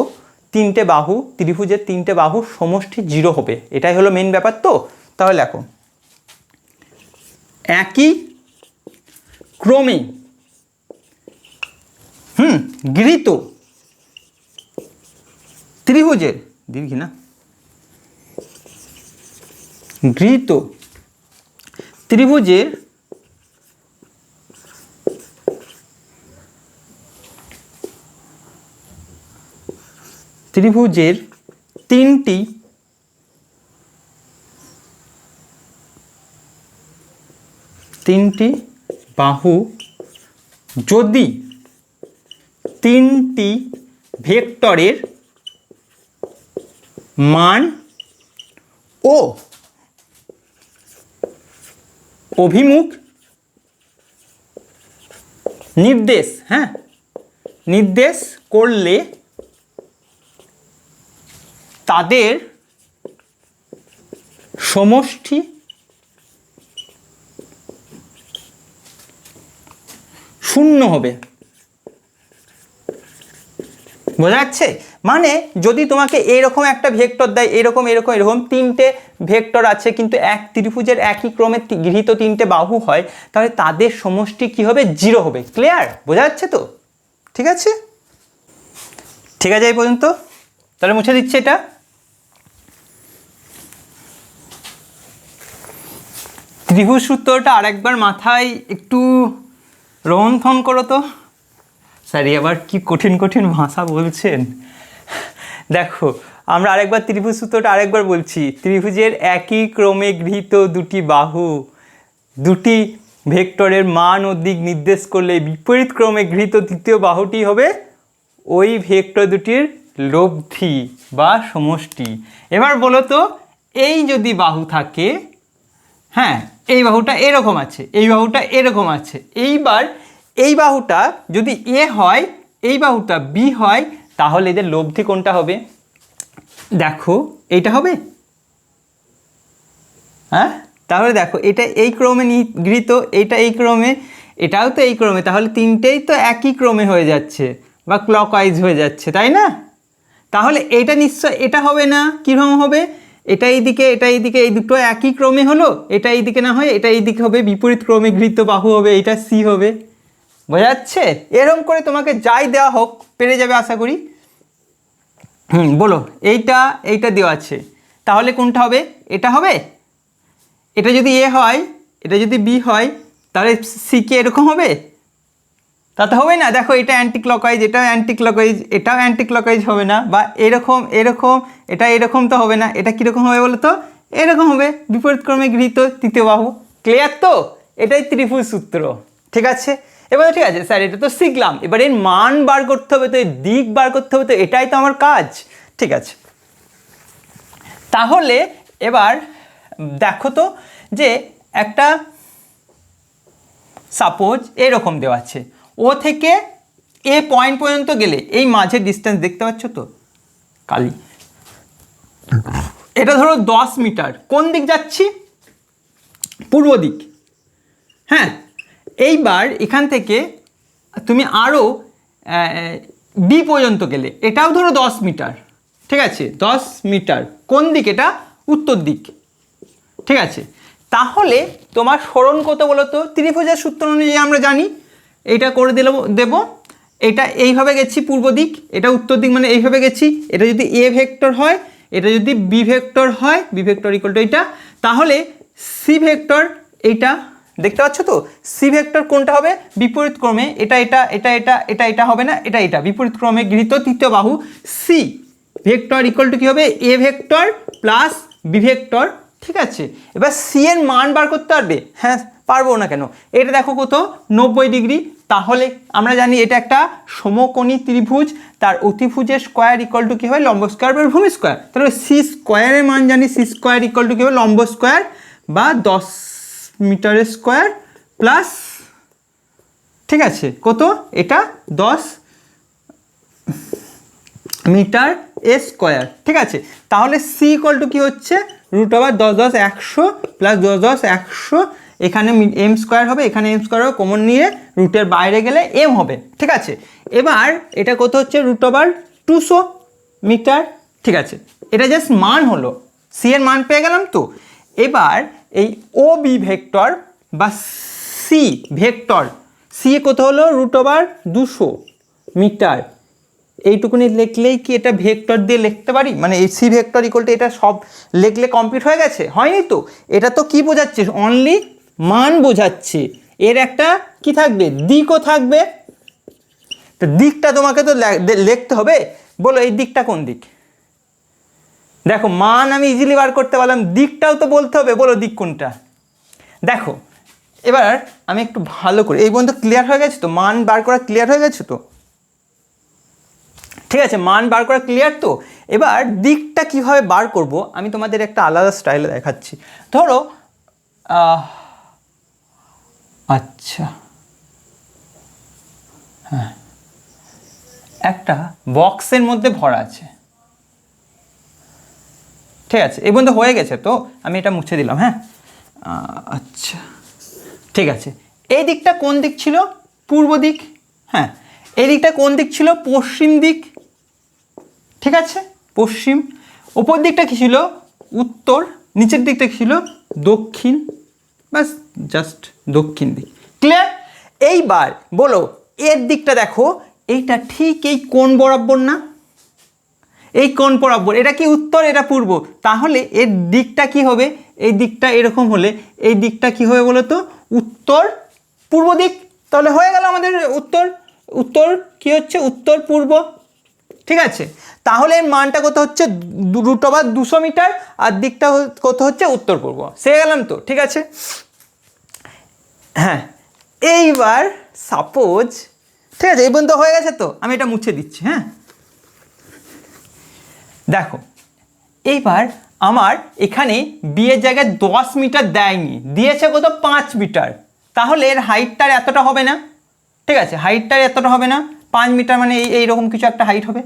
Speaker 1: তিনটে বাহু, ত্রিভুজের তিনটে বাহুর সমষ্টি 0 হবে, এটাই হলো মেন ব্যাপার। তো তাহলে দেখো, একই ক্রমে গৃহীত ত্রিভুজের দীর্ঘি না গৃহীত ত্রিভুজের তিনটি বাহু যদি তিনটি ভেক্টরের মান ও অভিমুখ নির্দেশ করলে তাদের সমষ্টি শূন্য হবে। বোঝা যাচ্ছে? মানে যদি তোমাকে এরকম একটা ভেক্টর দেয়, এরকম এরকম এরকম তিনটে ভেক্টর আছে, কিন্তু এক ত্রিভুজের একই ক্রমে গৃহীত তিনটে বাহু হয়, তাহলে তাদের সমষ্টি কি হবে? 0 হবে। ক্লিয়ার? বোঝা যাচ্ছে তো? ঠিক আছে, ঠিক আছে, এই পর্যন্ত। তাহলে মুছে দিচ্ছি এটা। ত্রিভুজ সূত্রটা আরেকবার মাথায় একটু রোহনথন করো তো। স্যার আবার কি কঠিন কঠিন ভাষা বলছেন। দেখো আমরা আরেকবার ত্রিভুজ সূত্রটা আরেকবার বলছি। ত্রিভুজের একই ক্রমে গৃহীত দুটি বাহু, দুটি ভেক্টরের মান ও দিক নির্দেশ করলে বিপরীত ক্রমে গৃহীত তৃতীয় বাহুটি হবে ওই ভেক্টর দুটির লব্ধি বা সমষ্টি। এবার বলো তো, এই যদি বাহু থাকে, হ্যাঁ, এই বাহুটা এরকম আছে, এই বাহুটা এরকম আছে, এইবার এই বাহুটা যদি এ হয়, এই বাহুটা বি হয়, তাহলে এদের লব্ধি কোনটা হবে? দেখো এইটা হবে, হ্যাঁ, তাহলে দেখো এটা এই ক্রমে গৃহীত, এইটা এই ক্রমে, এটাও তো এই ক্রমে, তাহলে তিনটেই তো একই ক্রমে হয়ে যাচ্ছে বা ক্লকওয়াইজ হয়ে যাচ্ছে, তাই না? তাহলে এটা নিশ্চয় এটা হবে না। কীরকম হবে? এটা এইদিকে, এটা এইদিকে, এই দুটো একই ক্রমে হলো, এটা এইদিকে না হয় এটা এইদিকে হবে, বিপরীত ক্রমে গৃহীত বাহু হবে, এটা সি হবে। বোঝা যাচ্ছে? এরকম করে তোমাকে যাই দেওয়া হোক পেরে যাবে আশা করি। বলো, এইটা দেওয়া আছে, তাহলে কোনটা হবে? এটা হবে। এটা যদি এ হয়, এটা যদি বি হয়, তাহলে সি কে এরকম হবে? তা তো হবে না। দেখো এটা অ্যান্টি ক্লকওয়াইজ, এটাও অ্যান্টি ক্লকওয়াইজ, এটাও অ্যান্টি ক্লকওয়াইজ হবে না, বা এরকম এরকম, এটা এরকম তো হবে না। এটা কীরকম হবে বলো তো? এরকম হবে, বিপরীত ক্রমে গৃহীত তৃতীয় বাহু। ক্লিয়ার তো? এটাই ত্রিভুজ সূত্র। ঠিক আছে, এবার ঠিক আছে স্যার, এটা তো শিখলাম, এবার এর মান বার করতে হবে, তো এর দিক বার করতে হবে, তো এটাই তো আমার কাজ। ঠিক আছে, তাহলে এবার দেখো তো যে একটা সাপোজ এরকম দেওয়া আছে, ও থেকে এ পয়েন্ট পর্যন্ত গেলে এই মাঝের ডিস্টেন্স দেখতে পাচ্ছ তো কালি, এটা ধরো 10 মিটার। কোন দিক যাচ্ছি? পূর্ব দিক। হ্যাঁ, এইবার এখান থেকে তুমি আরও বি পর্যন্ত গেলে, এটাও ধরো 10 মিটার, ঠিক আছে, 10 মিটার, কোন দিক? এটা উত্তর দিক, ঠিক আছে। তাহলে তোমার সরণ কত বলো তো? ত্রিভুজের সূত্র অনুযায়ী আমরা জানি, এটা করে দেব, এটা এইভাবে গেছি পূর্ব দিক, এটা উত্তর দিক, মানে এইভাবে গেছি। এটা যদি এ ভেক্টর হয়, এটা যদি বি ভেক্টর হয়, বি ভেক্টর ইকুয়াল টু এইটা, তাহলে সি ভেক্টর এইটা, দেখতে পাচ্ছ তো? সি ভেক্টর কোনটা হবে? বিপরীত ক্রমে, এটা হবে না, এটা বিপরীত ক্রমে গৃহীত তৃতীয় বাহু সি ভেক্টর ইকুয়াল টু কী হবে? A vector plus B vector, ঠিক আছে। এবার সি এর মান বার করতে পারবে? হ্যাঁ, পারবো না কেন? এটা দেখো কত, 90 ডিগ্রি। তাহলে আমরা জানি এটা একটা সমকোণী ত্রিভুজ, তার অতিভুজের স্কোয়ার ইকুয়াল টু কী হয়? লম্ব স্কোয়ার বা ভূমি স্কোয়ার। তাহলে সি স্কোয়ারের মান জানি, সি স্কোয়ার ইকুয়াল টু কী হবে? লম্ব স্কোয়ার বা 10 মিটারের স্কোয়ার প্লাস, ঠিক আছে, কত? এটা 10 মিটার এ স্কোয়ার, ঠিক আছে। তাহলে সি ইকুয়াল টু কী হচ্ছে? রুট ওভার 10 10 100 প্লাস 10 10 100, এখানে এম স্কোয়ার হবে, এখানে এম স্কোয়ার হবে, কমন নিয়ে রুটের বাইরে গেলে এম হবে, ঠিক আছে। এবার এটা কত হচ্ছে? রুট ওভার 200 মিটার, ঠিক আছে। এটা জাস্ট মান হলো, সি এর মান পেয়ে গেলাম তো। এবার এই ও বি ভেক্টর বা সি ভেক্টর, সি এ কত হলো? রুট ওভার 200 মিটার, এইটুকুনি লিখলেই কি এটা ভেক্টর দিয়ে লিখতে পারি? মানে এই সি ভেক্টর ইকুয়াল টু এটা সব লিখলে কমপ্লিট হয়ে গেছে? হয়নি তো। এটা তো কি বোঝাচ্ছে? অনলি মান বোঝাচ্ছে। এর একটা কি থাকবে? দিকও থাকবে। তো দিকটা তোমাকে তো লিখতে হবে। বলো এই দিকটা কোন দিক? দেখো মান আমি ইজিলি বার করতে পারলাম, দিকটাও তো বলতে হবে। বলো দিক কোনটা? দেখো এবার আমি একটু ভালো করে, এই পর্যন্ত ক্লিয়ার হয়ে গেছে তো? মান বার করা ক্লিয়ার হয়ে গেছে তো? ঠিক আছে, মান বার করা ক্লিয়ার তো? এবার দিকটা কিভাবে বার করব আমি তোমাদের একটা আলাদা স্টাইলে দেখাচ্ছি। ধরো আচ্ছা, হ্যাঁ, একটা বক্সের মধ্যে ভরা আছে, ঠিক আছে, এই পর্যন্ত হয়ে গেছে তো? আমি এটা মুছে দিলাম, হ্যাঁ। আচ্ছা, ঠিক আছে। এই দিকটা কোন দিক ছিল? পূর্ব দিক। হ্যাঁ, এই দিকটা কোন দিক ছিল? পশ্চিম দিক, ঠিক আছে, পশ্চিম। ওপর দিকটা কী ছিল? উত্তর। নিচের দিকটা কী ছিল? দক্ষিণ। বাস, জাস্ট দক্ষিণ দিক। ক্লিয়ার? এইবার বলো এর দিকটা দেখো, এইটা ঠিক এই কোণ বরাবর না? এই কোণ বরাবর, এটা কি উত্তর, এটা পূর্ব। তাহলে এর দিকটা কি হবে? এই দিকটা এরকম হলে এই দিকটা কি হবে বলো তো? উত্তর পূর্ব দিক। তাহলে হয়ে গেল আমাদের উত্তর। উত্তর কি হচ্ছে? উত্তর পূর্ব, ঠিক আছে। তাহলে এর মানটা কত হচ্ছে? রুট ওভার 200 মিটার, আর দিকটা কত হচ্ছে? উত্তর পূর্ব। সে গেলাম তো, ঠিক আছে। হ্যাঁ, এইবার সাপোজ, ঠিক আছে, এই পর্যন্ত হয়ে গেছে তো? আমি এটা মুছে দিচ্ছি, হ্যাঁ। দেখো এইবার আমার এখানে বিয়ের জায়গায় 10 মিটার দেয়নি, দিয়েছে কত? 5 মিটার। তাহলে এর হাইটটার এতটা হবে না, ঠিক আছে, হাইটটার এতটা হবে না। 5 মিটার মানে এইরকম কিছু একটা হাইট হবে,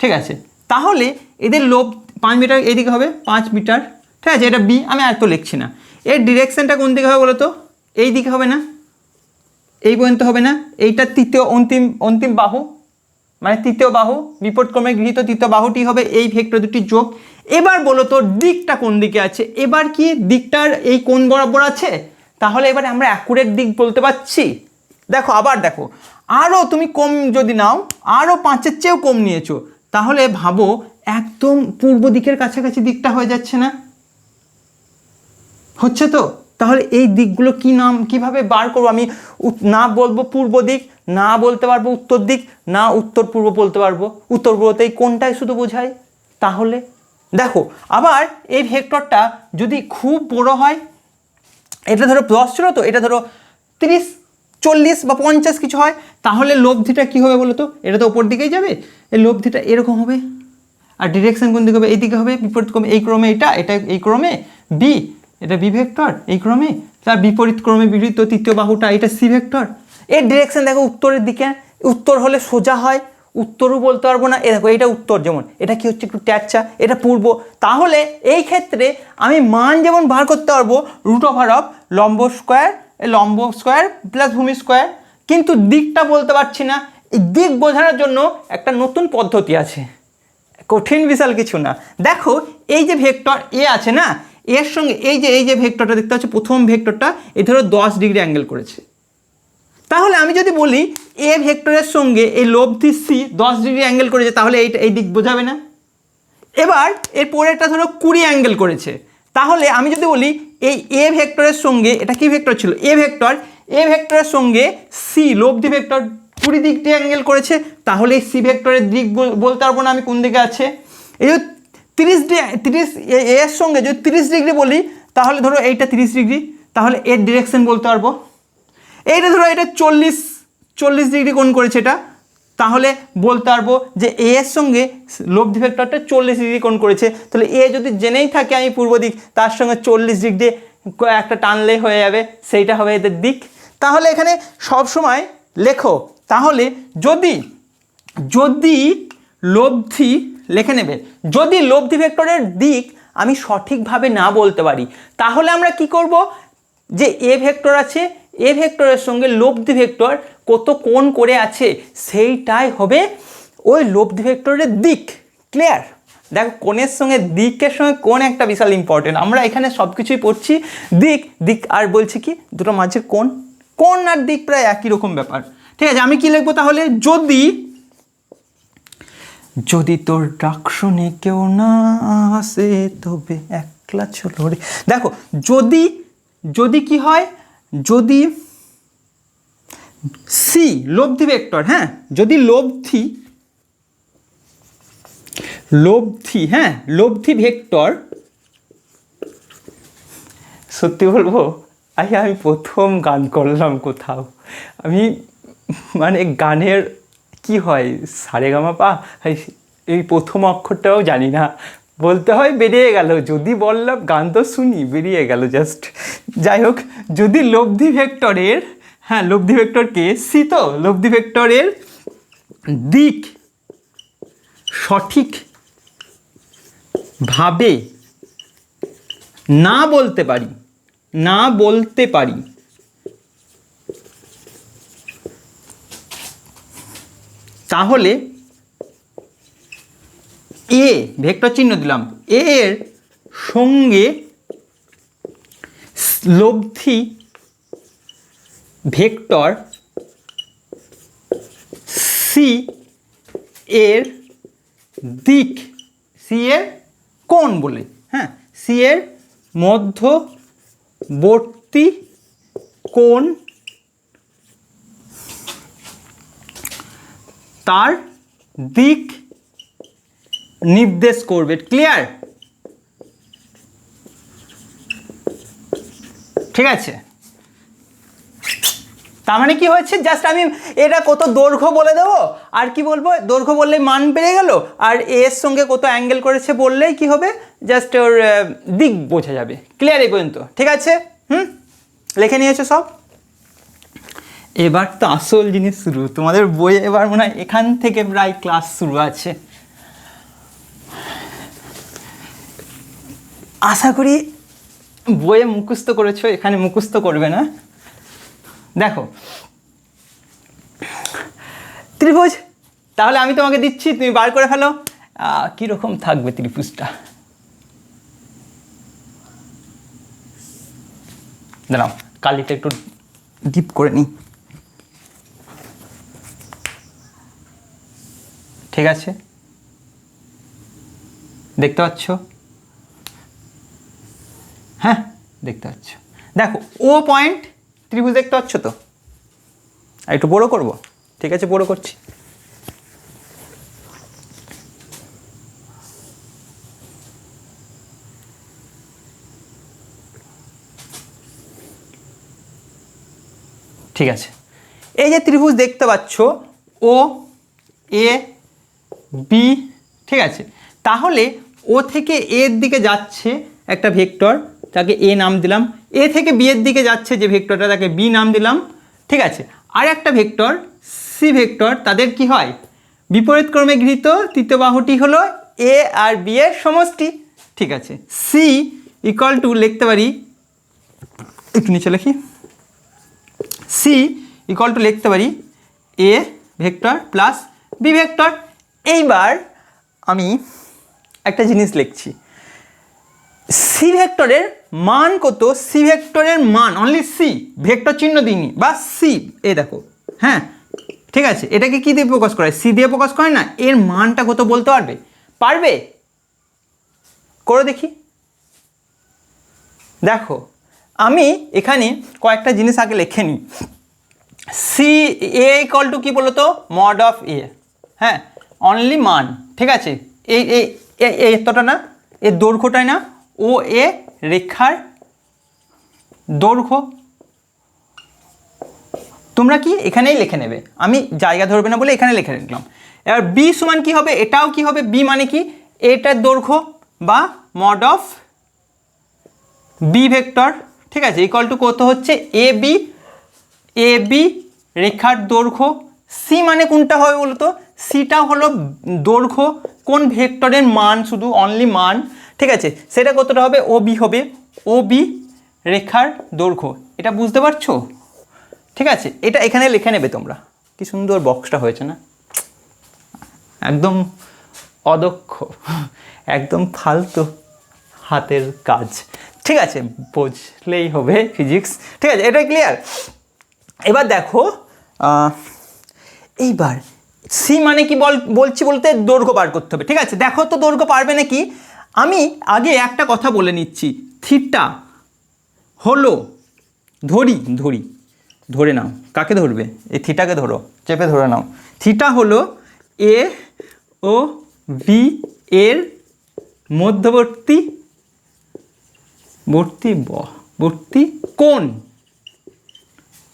Speaker 1: ঠিক আছে। তাহলে এদের লোভ 5 মিটার এইদিকে হবে, 5 মিটার, ঠিক আছে। এটা বি, আমি আর তো লিখছি না। এর ডিরেকশনটা কোন দিকে হবে বলো তো? এই দিকে হবে না? এই পর্যন্ত হবে না? এইটা তৃতীয় অন্তিম বাহু, মানে তৃতীয় বাহু, বিপরীতক্রমে গৃহীত তৃতীয় বাহুটি হবে এই ভেক্টর দুটি যোগ। এবার বলো তো দিকটা কোন দিকে আছে? এবার কি দিকটার এই কোণ বরাবর আছে? তাহলে এবারে আমরা অ্যাকুরেট দিক বলতে পারছি। দেখো আবার দেখো, আরও তুমি কম যদি নাও, আরও 5-এর চেয়েও কম নিয়েছো, তাহলে ভাবো একদম পূর্ব দিকের কাছাকাছি দিকটা হয়ে যাচ্ছে না? হচ্ছে তো? তাহলে এই দিকগুলো কি নাম, কিভাবে বার করবো আমি? না বলবো পূর্ব দিক, না বলতে পারবো উত্তর দিক, না উত্তর পূর্ব বলতে পারবো। উত্তর পূর্বতে এই কোনটাই শুধু বোঝায়। তাহলে দেখো আবার এই ভেক্টরটা যদি খুব বড় হয়, এটা ধরো 10 ছিল তো, এটা ধরো 30 40 বা 50 কিছু হয়, তাহলে লব্ধিটা কী হবে বলো তো? এটা তো ওপর দিকেই যাবে, এই লব্ধিটা এরকম হবে। আর ডিরেকশন কোন দিকে হবে? এই দিকে হবে, বিপরীত ক্রমে এই ক্রমে, এটা এই ক্রমে বি, এটা বি ভেক্টর এই ক্রমে, তার বিপরীত ক্রমে বিবৃত তৃতীয় বাহুটা এটা সি ভেক্টর। এর ডিরেকশন দেখো উত্তরের দিকে। উত্তর হলে সোজা হয়, উত্তরও বলতে পারবো না। এ দেখো এটা উত্তর, যেমন এটা কি হচ্ছে একটু ট্যাচ্চা, এটা পূর্ব। তাহলে এই ক্ষেত্রে আমি মান যেমন বার করতে পারবো রুট ওভার অফ লম্ব স্কোয়ার এই লম্ব স্কোয়ার প্লাস ভূমি স্কোয়ার, কিন্তু দিকটা বলতে পারছি না। এই দিক বোঝানোর জন্য একটা নতুন পদ্ধতি আছে, কঠিন বিশাল কিছু না। দেখো এই যে ভেক্টর এ আছে না, এর সঙ্গে এই যে ভেক্টরটা দেখতে পাচ্ছ, প্রথম ভেক্টরটা এই ধরো 10 ডিগ্রি অ্যাঙ্গেল করেছে। তাহলে আমি যদি বলি এ ভেক্টরের সঙ্গে এই লব্ধি সি 10 ডিগ্রি অ্যাঙ্গেল করেছে, তাহলে এই দিক বোঝাবে না? এবার এর পরেরটা ধরো 20 অ্যাঙ্গেল করেছে, তাহলে আমি যদি বলি এই এ ভেক্টরের সঙ্গে, এটা কি ভেক্টর ছিল? এ ভেক্টরের সঙ্গে সি লব্ধি ভেক্টর 20 ডিগ্রি অ্যাঙ্গেল করেছে, তাহলে এই সি ভেক্টরের দিক বলতে পারবো না আমি কোন দিকে আছে। এই যে 30 এর সঙ্গে যদি 30 ডিগ্রি বলি, তাহলে ধরো এইটা 30 ডিগ্রি, তাহলে এর ডিরেকশন বলতে পারবো। এইটা ধরো এটা 40 ডিগ্রি কোণ করেছে এটা, তাহলে বলতে পারবো যে এ এর সঙ্গে লব্ধি ভেক্টরটা 40 ডিগ্রি কোণ করেছে। তাহলে এ যদি জেনেই থাকে আমি পূর্ব দিক, তার সঙ্গে 40 ডিগ্রি একটা টানলে হয়ে যাবে, সেইটা হবে এদের দিক। তাহলে এখানে সব সময় লেখো, তাহলে যদি লব্ধি লিখে নেবে, যদি লব্ধি ভেক্টরের দিক আমি সঠিকভাবে না বলতে পারি, তাহলে আমরা কি করব, যে এ ভেক্টর আছে, এ ভেক্টরের সঙ্গে লব্ধি ভেক্টর কত কোণ করে আছে সেইটাই হবে ওই লব্ধি ভেক্টরের দিক। ক্লিয়ার? দেখো কোণের সঙ্গে দিকের সঙ্গে কোণ একটা বিশাল ইম্পর্টেন্ট। আমরা এখানে সব কিছুই পড়ছি দিক আর বলছি কি দুটো মাঝের কোণ আর দিক প্রায় একই রকম ব্যাপার। ঠিক আছে, আমি কি লিখবো তাহলে, যদি তোর ডাক শুনে কেউ না আসে তবে একলা চলো রে। দেখো যদি কি হয়, যদি সি লব্ধি ভেক্টর, হ্যাঁ, যদি লব্ধি ভেক্টর, সত্যি বলবো আমি প্রথম গান করলাম কোথাও, আমি মানে গানের কি হয় সারেগামাপা, এই প্রথম অক্ষরটাও জানি না, বলতে হয় বেরিয়ে গেল, যদি বললাম গান তো শুনি বেরিয়ে গেল জাস্ট। যাই হোক, যদি লব্ধি ভেক্টরের, হ্যাঁ লব্ধি ভেক্টরকে সি, তো লব্ধি ভেক্টরের দিক সঠিকভাবে না বলতে পারি তাহলে এ ভেক্টর চিহ্ন দিলাম, এর সঙ্গে লব্ধি ভেক্টর সি এর দিক, সি এর কোণ বলে, হ্যাঁ সি এর মধ্যবর্তী কোণ তার দিক নির্দেশ করবে। ক্লিয়ার? ঠিক আছে, তার মানে কি হচ্ছে, জাস্ট আমি এটা কত দৈর্ঘ্য বলে দেবো, আর কি বলবো, দৈর্ঘ্য বললেই মান বেড়ে গেল, আর এর সঙ্গে কত অ্যাঙ্গেল করেছে বললেই কি হবে, জাস্ট ওর দিক বোঝা যাবে। ক্লিয়ার এই পর্যন্ত? ঠিক আছে, লিখে নিয়েছো সব? এবার তো আসল জিনিস শুরু, তোমাদের বইয়ে এবার মনে হয় এখান থেকে প্রায় ক্লাস শুরু আছে। আশা করি বইয়ে মুখস্থ করেছো, এখানে মুখস্থ করবে না। দেখো ত্রিভুজ, তাহলে আমি তোমাকে দিচ্ছি, তুমি বার করে ফেলো কীরকম থাকবে ত্রিভুজটা। দাঁড়াও কালিটা একটু ডিপ করে নিই। ঠিক আছে, দেখতে পাচ্ছ? হ্যাঁ দেখতে পাচ্ছ। দেখো ও পয়েন্ট ত্রিভুজ দেখতে পাচ্ছ তো? আর একটু বড় করব, ঠিক আছে বড় করছি। ঠিক আছে, এই যে ত্রিভুজ দেখতে পাচ্ছ ও এ বি, ঠিক আছে, তাহলে ও থেকে এর দিকে যাচ্ছে একটা ভেক্টর, তাকে এ নাম দিলাম, এ থেকে বি এর দিকে যাচ্ছে যে ভেক্টরটা, তাকে বি নাম দিলাম। ঠিক আছে, আর একটা ভেক্টর সি ভেক্টর, তাদের কি হয় বিপরীত ক্রমে গৃহীত তৃতীয় বাহুটি হলো এ আর বি এর সমষ্টি। ঠিক আছে, সি ইকুয়াল টু লিখতে পারি, একটু নিচে লিখি, সি ইকুয়াল টু লিখতে পারি A vector plus B vector. এইবার আমি একটা জিনিস লিখছি, সি ভেক্টরের মান কত, সি ভেক্টরের মান অনলি সি, ভেক্টর চিহ্ন দিইনি, বা সি, এই দেখো, হ্যাঁ ঠিক আছে, এটাকে কি দিয়ে প্রকাশ করে, সি দিয়ে প্রকাশ করে না, এর মানটা কত বলতে পারবে? পারবে? করে দেখি। দেখো আমি এখানে কয়েকটা জিনিস আগে লিখে নিই। সি এ ইকুয়াল টু কী বলো তো, মড অফ এ, হ্যাঁ অনলি মান, ঠিক আছে, এই এই এতটা না, এর দৈর্ঘ্যটাই না, ও এ রেখার দৈর্ঘ্য, তোমরা কি এখানেই লিখে নেবে, আমি জায়গা ধরবে না বলে এখানে লিখে রাখলাম। এবার বি সমান কি হবে, এটাও কি হবে, বি মানে কি এটার দৈর্ঘ্য বা মড অফ বি ভেক্টর, ঠিক আছে, ইকুয়াল টু কত হচ্ছে এ বি রেখার দৈর্ঘ্য। সি মানে কোনটা হবে বলতো, সিটা হলো দৈর্ঘ্য, কোন ভেক্টরের মান, শুধু অনলি মান, ঠিক আছে, সেটা কতটা হবে, ও বি হবে, ও বি রেখার দৈর্ঘ্য, এটা বুঝতে পারছো? ঠিক আছে, এটা এখানে লিখে নেবে তোমরা। কি সুন্দর বক্সটা হয়েছে না, একদম অদক্ষ, একদম ফালতু হাতের কাজ, ঠিক আছে, বুঝলেই হবে ফিজিক্স, ঠিক আছে, এটা ক্লিয়ার। এবার দেখো এইবার সি মানে কি বলছি বলতে দৈর্ঘ্য বার করতে হবে, ঠিক আছে, দেখো তো দৈর্ঘ্য পারবে নাকি। আমি আগে একটা কথা বলে নিচ্ছি, থিটা হলো, ধরে নাও, কাকে ধরবে, এই থিটাকে ধরো, চেপে ধরে নাও, থিটা হলো এ ও বি এর মধ্যবর্তী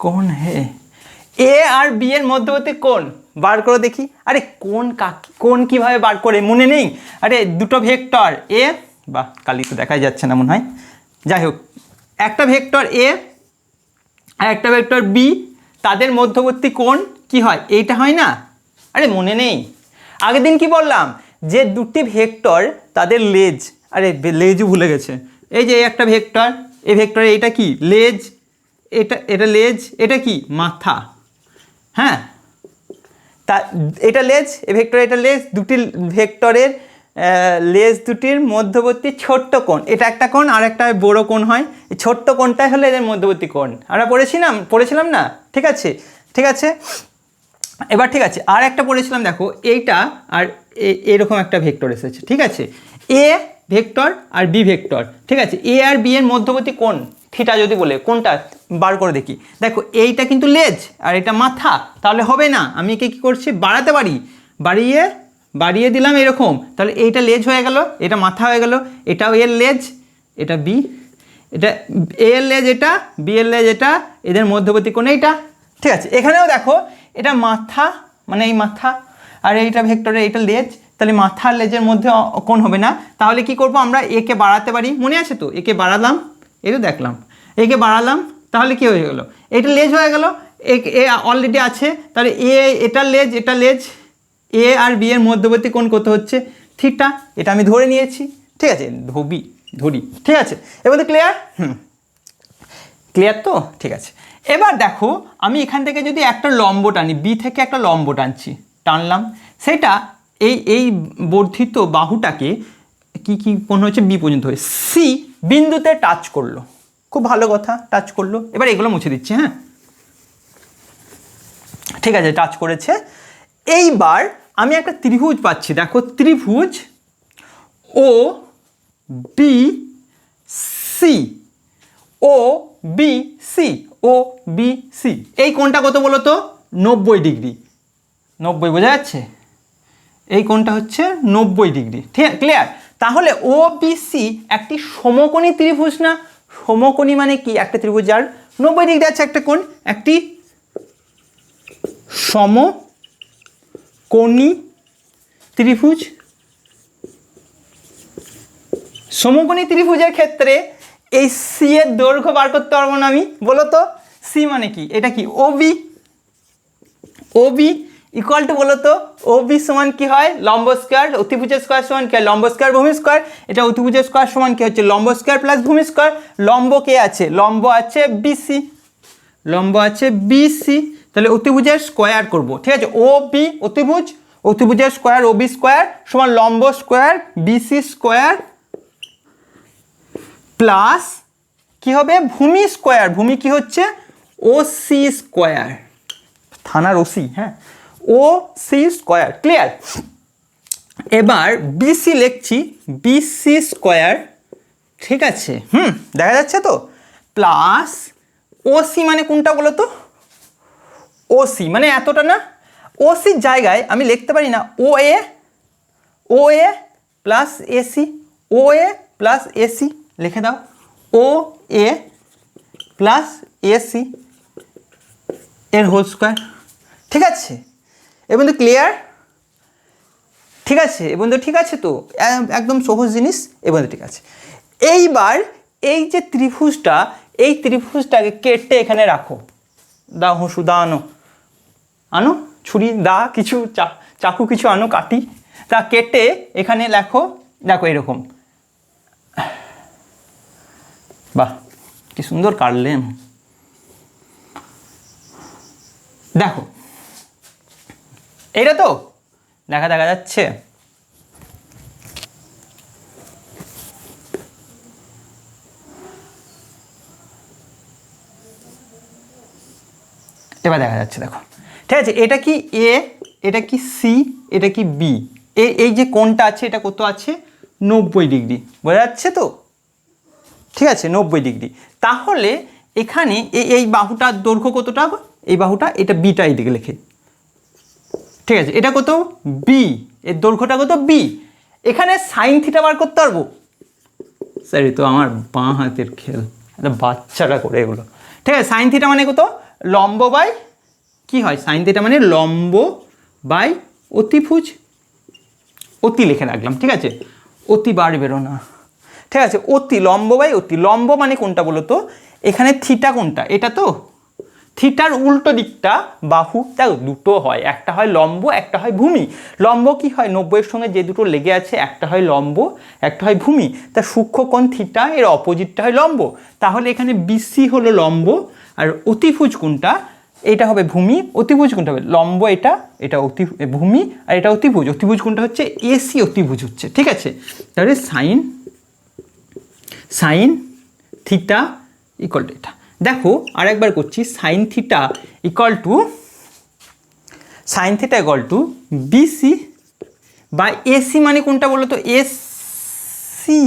Speaker 1: কোণ, হে এ আর বি এর মধ্যবর্তী কোণ বার করে দেখি। আরে কোণ কিভাবে বার করে মনে নেই? আরে দুটো ভেক্টর এ, বা কালি তো দেখাই যাচ্ছে না মনে হয়, যাই হোক, একটা ভেক্টর এ আর একটা ভেক্টর বি, তাদের মধ্যবর্তী কোণ কি হয়, এইটা হয় না? আরে মনে নেই, আগের দিন কি বললাম, যে দুটি ভেক্টর তাদের লেজ, আরে লেজও ভুলে গেছে, এই যে একটা ভেক্টর, এই ভেক্টরে এইটা কি লেজ, এটা লেজ, এটা কি মাথা, হ্যাঁ তা এটা লেজ, এ ভেক্টর এটা লেজ, দুটি ভেক্টরের লেজ দুটির মধ্যবর্তী ছোট্ট কোণ, এটা একটা কোণ আর একটা বড় কোণ হয়, এই ছোট্ট কোণটাই হলো এদের মধ্যবর্তী কোণ, আমরা পড়েছিলাম না, ঠিক আছে। এবার ঠিক আছে, আর একটা পড়েছিলাম, দেখো এইটা আর এরকম একটা ভেক্টর এসেছে, ঠিক আছে, এ ভেক্টর আর বি ভেক্টর, ঠিক আছে, এ আর বি এর মধ্যবর্তী কোণ থিটা যদি বলে, কোনটা বার করে দেখি, দেখো এইটা কিন্তু লেজ আর এটা মাথা, তাহলে হবে না, আমি একে কী করছি, বাড়াতে পারি, বাড়িয়ে দিলাম এরকম, তাহলে এইটা লেজ হয়ে গেল, এটা মাথা হয়ে গেল, এটাও এর লেজ, এটা বি, এটা এ এর লেজ, এটা বি এর লেজ, এটা এদের মধ্যবর্তী কোণ এইটা, ঠিক আছে। এখানেও দেখো এটা মাথা, মানে এই মাথা, আর এইটা ভেক্টরের এইটা লেজ, তাহলে মাথা আর লেজের মধ্যে কোণ হবে না, তাহলে কি করব, আমরা একে বাড়াতে পারি, মনে আছে তো, একে বাড়ালাম, এই তো দেখলাম, একে বাড়ালাম, তাহলে কি হয়ে গেল, এটা লেজ হয়ে গেল, এ অলরেডি আছে, তাহলে এটা লেজ, এ আর বি এর মধ্যবর্তী কোণ কত হচ্ছে, থিটা, এটা আমি ধরে নিয়েছি, ঠিক আছে, ধরি, ঠিক আছে, এবার তো ক্লিয়ার, ক্লিয়ার তো, ঠিক আছে। এবার দেখো আমি এখান থেকে যদি একটা লম্ব টানি, বি থেকে একটা লম্ব টানলাম, সেটা এই বর্ধিত বাহুটাকে কি কোণ হচ্ছে, বি পর্যন্ত হয়ে সি বিন্দুতে টাচ করলো, খুব ভালো কথা, টাচ করলো, এবার এগুলো মুছে দিচ্ছি, হ্যাঁ ঠিক আছে, টাচ করেছে। এইবার আমি একটা ত্রিভুজ পাচ্ছি, দেখো ত্রিভুজ ও বি সি, এই কোণটা কত বলো তো, 90 ডিগ্রি, 90 বোঝা যাচ্ছে, এই কোণটা হচ্ছে 90 ডিগ্রি, ঠিক ক্লিয়ার। তাহলে ও বি সি একটি সমকোণী ত্রিভুজ না, সমকোণী মানে কি, একটা ত্রিভুজ যার 90 ডিগ্রি আছে একটা কোণ, একটি সমকোণী ত্রিভুজ। সমকোণী ত্রিভুজের ক্ষেত্রে এই সি এর দৈর্ঘ্য বার করতে পারবো না আমি, বলো তো, সি মানে কি, এটা কি ওবি ইকুয়াল টু, বলো তো ওবি সমান কি হয়, লম্ব স্কয়ার, অতিভুজের স্কয়ার সমান কি হয়, লম্ব স্কয়ার ভূমি স্কয়ার, এটা অতিভুজের স্কয়ার সমান কি হচ্ছে, লম্ব স্কয়ার প্লাস ভূমি স্কয়ার, লম্ব কে আছে, লম্ব আছে বিসি, লম্ব আছে বিসি, তাহলে অতিভুজের স্কোয়ার করব, ঠিক আছে। ও বি অতিভুজ, অতিভুজের স্কোয়ার ও বি স্কোয়ার সমান লম্ব স্কোয়ার বিসি স্কোয়ার প্লাস কি হবে ভূমি স্কোয়ার, ভূমি কি হচ্ছে ও সি স্কোয়ার, থানার ওসি, হ্যাঁ, ও সি স্কোয়ার। ক্লিয়ার? এবার বিসি লিখছি বিসি স্কোয়ার, ঠিক আছে, দেখা যাচ্ছে তো, প্লাস ওসি মানে কোনটা বলো তো, ওসি মানে এতটা না, ওসির জায়গায় আমি লিখতে পারি না ও A plus AC, O A plus AC লিখে দাও, ও এ প্লাস এসি এর হোল স্কোয়ার, ঠিক আছে। এ বন্ধু ক্লিয়ার? ঠিক আছে এ বন্ধু, ঠিক আছে তো, একদম সহজ জিনিস এ বন্ধু, ঠিক আছে। এইবার এই যে ত্রিভুজটা, এই ত্রিভুজটাকে কেটে এখানে রাখো, দাও হসু, দা আনো, আনো ছুরি, দা কিছু, চাকু কিছু আনো, কাটি, তা কেটে এখানে লেখো, দেখো এরকম, বাহ কি সুন্দর কাটলেন, দেখো এইটা তো দেখা যাচ্ছে, এবার দেখা যাচ্ছে, দেখো ঠিক আছে, এটা কি এ, এটা কি সি, এটা কি বি, এই যে কোণটা আছে এটা কত আছে 90 ডিগ্রি, বোঝা যাচ্ছে তো, ঠিক আছে 90 ডিগ্রি। তাহলে এখানে এই বাহুটার দৈর্ঘ্য কতটা, এই বাহুটা, এটা বিটা এইদিকে লেখে, ঠিক আছে, এটা কত বি, এর দৈর্ঘ্যটা কত বি, এখানে সাইন থিটা বার করতে পারবো, স্যার তো আমার বাঁ হাতের খেল, একটা বাচ্চাটা করে এগুলো, ঠিক আছে। সাইন থিটা মানে কত, লম্ব বাই কি হয়, সাইন থিটা মানে লম্ব বাই অতিভুজ, অতি লিখে রাখলাম, ঠিক আছে, অতি বার বেরো না, ঠিক আছে, অতি, লম্ব বাই অতি, লম্ব মানে কোনটা বলো তো, এখানে থিটা কোনটা, এটা তো, থিটার উল্টো দিকটা বাহু, তাই দুটো হয়, একটা হয় লম্ব একটা হয় ভূমি, লম্ব কি হয় 90-এর সঙ্গে যে দুটো লেগে আছে, একটা হয় লম্ব একটা হয় ভূমি, তা সূক্ষ্মকোণ থিটা এর অপোজিটটা হয় লম্ব, তাহলে এখানে বিসি হলো লম্ব, আর অতিভুজ কোনটা, এটা হবে ভূমি, অতিভুজ কোনটা হবে লম্ব, এটা এটা ভূমি, আর এটা অতিভুজ, অতিভুজ কোনটা হচ্ছে এসি অতিভুজ হচ্ছে, ঠিক আছে। তাহলে সাইন থিটা ইকুয়াল টু এটা, দেখো আরেকবার করছি, sine theta equal to BC বা এসি মানে কোনটা বলো তো, এসি,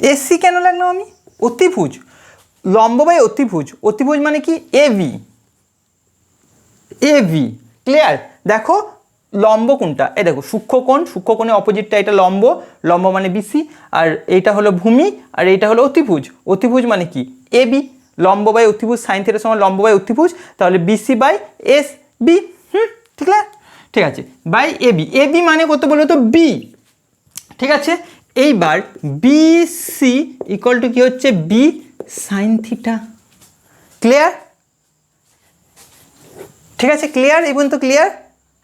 Speaker 1: এসি কেন লাগলো আমি, অতিভুজ, লম্ব বাই অতিভুজ, অতিভুজ মানে কি এবি, ক্লিয়ার? দেখো লম্ব কোনটা, এই দেখো সূক্ষ্মকোণ, সূক্ষ্মকোণের অপোজিটটা এটা লম্ব, লম্ব মানে বিসি, আর এইটা হলো ভূমি, আর এইটা হলো অতিভুজ, অতিভুজ মানে কি এবি, লম্ব বাই অতিভুজ, সাইন থিটার সমান লম্ব বাই অতিভুজ, তাহলে বিসি বাই এস বি, ঠিক আছে, বাই এবি মানে কত বলো তো বি, ঠিক আছে। এইবার বিসি ইকুয়াল টু কি হচ্ছে বি সাইন থিটা, ক্লিয়ার? ঠিক আছে ক্লিয়ার, এই পর্যন্ত ক্লিয়ার,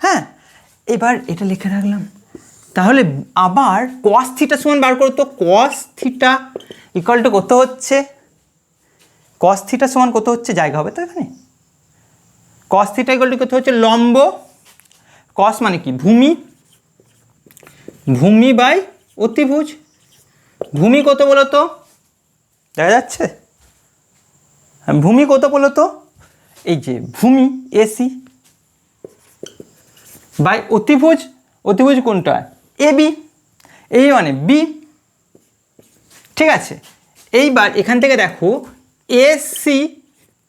Speaker 1: হ্যাঁ। এবার এটা লিখে রাখলাম, তাহলে আবার কস থিটা সমান বার করো তো, কস থিটা ইকুয়াল টু কত হচ্ছে, কস থিটা সমান কত হচ্ছে, জায়গা হবে তো এখানে, কস থিটা ইকুয়াল টু কত হচ্ছে লম্ব, কস মানে কি ভূমি বাই অতিভুজ, ভূমি কত বলো তো, দেখা যাচ্ছে, ভূমি কত বলো তো, এই যে ভূমি এসি বাই অতিভুজ, অতিভুজ কোনটা এবি, এই মানে বি, ঠিক আছে। এইবার এখান থেকে দেখো AC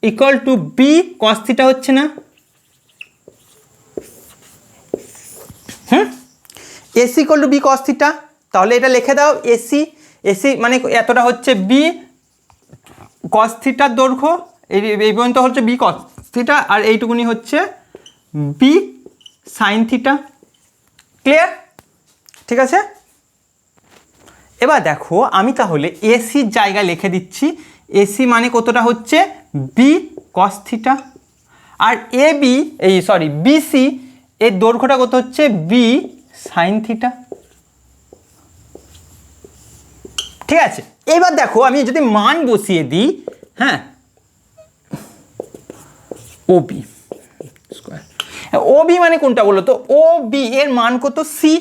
Speaker 1: equal to B cos theta হচ্ছে না, AC equal to B cos theta, তাহলে এটা লিখে দাও, এসি মানে এতটা হচ্ছে বি কস থিটার দৈর্ঘ্য, এই পর্যন্ত হচ্ছে বি কস থিটা, আর এইটুকুনি হচ্ছে বি সাইন থিটা, ক্লিয়ার? ঠিক আছে, এবার দেখো আমি তাহলে এসির জায়গায় লিখে দিচ্ছি, এসি মানে কতটা হচ্ছে বি কস থিটা, আর বিসি এর দৈর্ঘ্যটা কত হচ্ছে বি সাইন থিটা, ঠিক আছে। এবার দেখো আমি যদি মান বসিয়ে দিই, হ্যাঁ, ওবি স্কোয়ার, ওবি মানে কোনটা বলো তো? ওবি এর মান কত? সি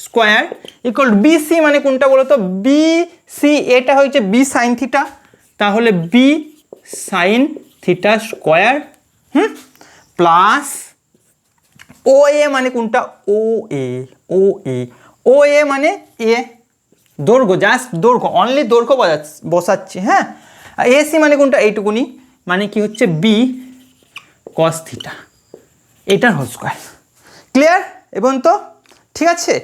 Speaker 1: স্কোয়ার ইকুয়াল বিসি মানে কোনটা বলো তো? বিসি এটা হচ্ছে বি সাইন থিটা, তাহলে B sine theta square, plus O A মানে কোনটা? ও এ, ও এ, ও এ মানে এ, দৈর্ঘ্য, জাস্ট দৈর্ঘ্য, অনলি দৈর্ঘ্য বসাচ্ছি, হ্যাঁ। আর এসি মানে কোনটা? এইটুকুনি, মানে কি হচ্ছে? বি কস থিটা, এটার হোল স্কোয়ার। ক্লিয়ার? এবং তো ঠিক আছে,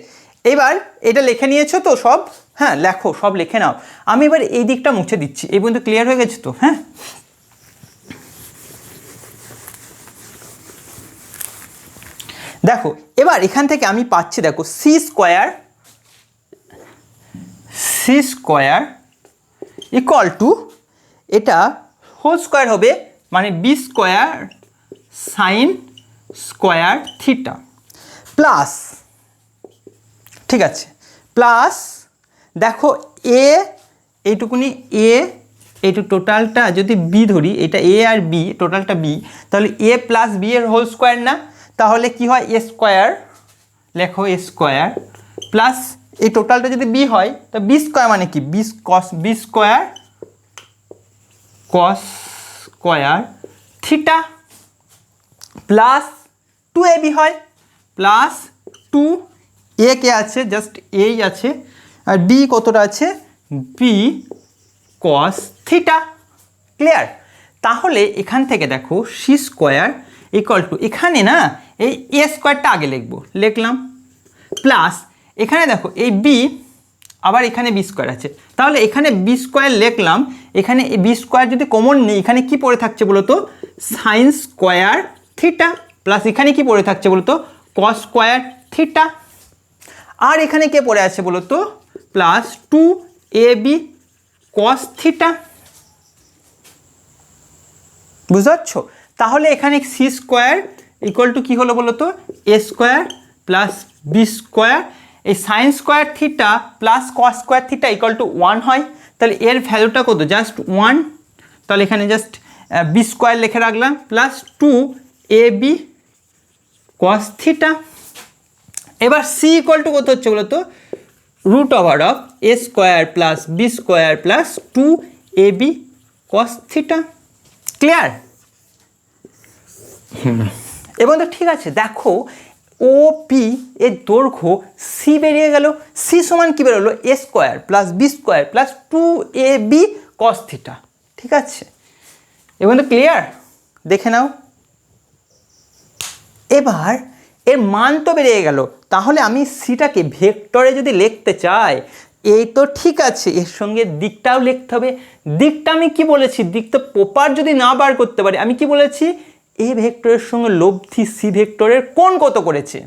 Speaker 1: এবার এটা লিখে নিয়েছো তো সব? হ্যাঁ, লেখো, সব লিখে নাও। আমি এবার এই দিকটা মুছে দিচ্ছি। এই পর্যন্ত ক্লিয়ার হয়ে গেছে তো? হ্যাঁ, দেখো এবার এখান থেকে আমি পাচ্ছি, দেখো সি স্কোয়ার ইকুয়াল টু, এটা হোল স্কোয়ার হবে, মানে B square sine square theta, plus, ঠিক আছে, প্লাস দেখো এ এইটুকুনি, এ এইটু টোটালটা যদি বি ধরি, এটা এ আর বি, টোটালটা বি, তাহলে এ প্লাস বি এর হোল স্কোয়ার না? তাহলে কি হয়? এ স্কোয়ার, লেখো এ স্কোয়ার, প্লাস এই টোটালটা যদি বি হয়, তো বি স্কোয়ার মানে কি? B square cos square theta, plus 2ab হয়, প্লাস 2 এ কে আছে? জাস্ট এই আছে, আর বি কতটা আছে? B cos theta. ক্লিয়ার? তাহলে এখান থেকে দেখো সি স্কোয়ার ইকুয়াল টু, এখানে না এই এ স্কোয়ারটা আগে লিখলাম, প্লাস এখানে দেখো এই বি, আবার এখানে বি স্কোয়ার আছে, তাহলে এখানে বি স্কোয়ার লিখলাম, এখানে বি স্কোয়ার যদি কমন নেই, এখানে কি পড়ে থাকছে বলো তো? সাইন স্কোয়ার থিটা, প্লাস এখানে কি পড়ে থাকছে বলো তো? কস স্কোয়ার থিটা, আর এখানে কে পড়ে আছে বলো তো? Plus 2ab cos theta. বুঝতে পারছো? তাহলে এখানে সি স্কোয়ার ইকুয়াল টু কী হলো বলো তো? এ স্কোয়ার প্লাস বি স্কোয়ার, এই sine square theta plus cos square theta equal two 1 হয়। তাহলে এর ভ্যালুটা কত? জাস্ট 1। তাহলে এখানে জাস্ট বি স্কোয়ার লিখে রাখলাম, প্লাস 2ab কস থিটা। এবার সি ইকুয়াল টু কত হচ্ছে বলো তো? Root over of A square plus B square plus 2ab cos theta. Clear? এবং তো ঠিক আছে, দেখো ও পি এর দৈর্ঘ্য সি বেরিয়ে গেল, সি সমান কী বেরোলো? A square plus B square plus 2ab cos theta. ঠিক আছে, এবং তো ক্লিয়ার? দেখে নাও। এবার এর মান তো বেরিয়ে গেল, তাহলে আমি সিটাকে ভেক্টরে যদি লিখতে চাই, এই তো ঠিক আছে, এর সঙ্গে দিকটাও লিখতে হবে। দিকটা আমি কি বলেছি? দিকটা প্রপার যদি না বার করতে পারি, আমি কি বলেছি? এ ভেক্টরের সঙ্গে লব্ধি সি ভেক্টরের কোণ কত করেছে।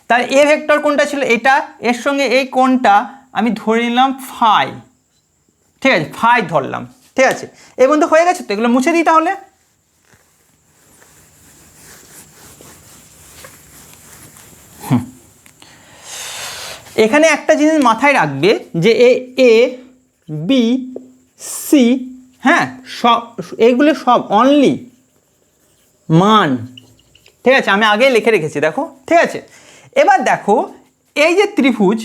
Speaker 1: তার এ ভেক্টর কোনটা ছিল? এটা, এর সঙ্গে এই কোণটা আমি ধরে নিলাম ফাই। ঠিক আছে, ফাই ধরলাম। ঠিক আছে, এই বন্ধু হয়ে গেছে তো? এগুলো মুছে দিই তাহলে। এখানে একটা জিনিস মাথায় রাখবে যে এ বি সি, হ্যাঁ, সব এইগুলো সব অনলি মান। ঠিক আছে, আমি আগে লিখে রেখেছি, দেখো। ঠিক আছে, এবার দেখো এই যে ত্রিভুজ,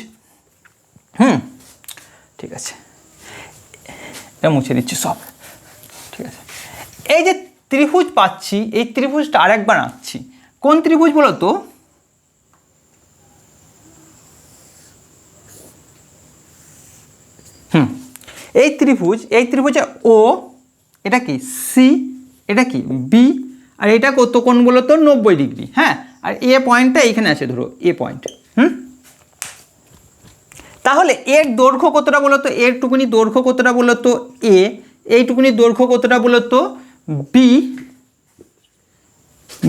Speaker 1: ঠিক আছে, এটা মুছে দিচ্ছি সব। ঠিক আছে, এই যে ত্রিভুজ পাচ্ছি, এই ত্রিভুজটা আরেকবার আঁকছি। কোন ত্রিভুজ বলো তো? এই ত্রিভুজে ও, এটা কি সি, এটা কি বি, আর এটা কত কোণ বলো তো? 90 ডিগ্রি। হ্যাঁ, আর এ পয়েন্টটা এইখানে আছে, ধরো এ পয়েন্ট। তাহলে এর দৈর্ঘ্য কতটা বলো তো? এরটুকুনি দৈর্ঘ্য কতটা বলো তো? এ। এইটুকুনি দৈর্ঘ্য কতটা বলো তো? বি।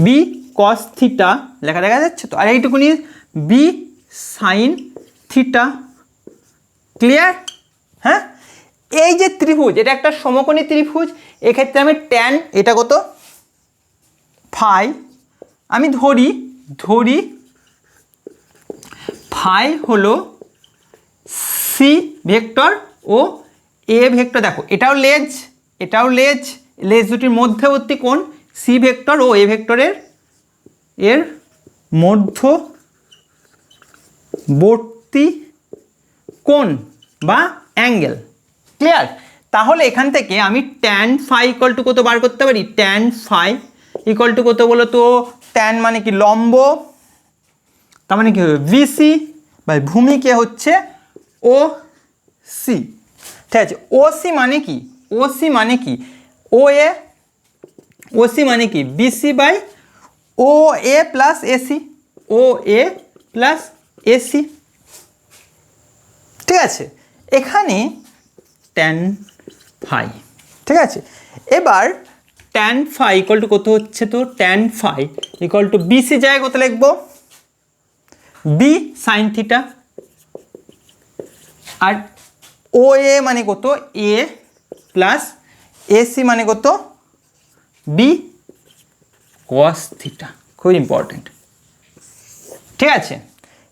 Speaker 1: বি কস থিটা লেখা দেখা যাচ্ছে তো, আর এইটুকুনি বি সাইন থিটা। ক্লিয়ার? হ্যাঁ, এই যে ত্রিভুজ, এটা একটা সমকোণী ত্রিভুজ। এক্ষেত্রে আমি ট্যান, এটা কত? ফাই। আমি ধরি ফাই হলো সি ভেক্টর ও এ ভেক্টর দেখো এটাও লেজ, এটাও লেজ, লেজ দুটির মধ্যবর্তী কোণ সি ভেক্টর ও এ ভেক্টরের এর মধ্যবর্তী কোণ বা অ্যাঙ্গেল। ক্লিয়ার? তাহলে এখান থেকে আমি ট্যান ফাই ইকুয়াল টু কত বার করতে পারি? ট্যান ফাই ইকুয়াল টু কত বলো তো? ট্যান মানে কি লম্ব, তার মানে কি হবে বিসি বাই ভূমিকে হচ্ছে ও সি। ঠিক আছে, ও সি মানে কি? ও সি মানে কি? ও এ, ও সি মানে কি? BC by O A plus AC, O A plus AC. ঠিক আছে, এখানে ট্যান ফাই। ঠিক আছে, এবার ট্যান ফাই ইকুয়াল টু কত হচ্ছে? তো tan phi equal to BC জায়গায় কত লিখবো? বি সাইন থিটা, আর ও এ মানে কত? এ প্লাস এসি মানে কত? B cos theta. খুব ইম্পর্টেন্ট। ঠিক আছে,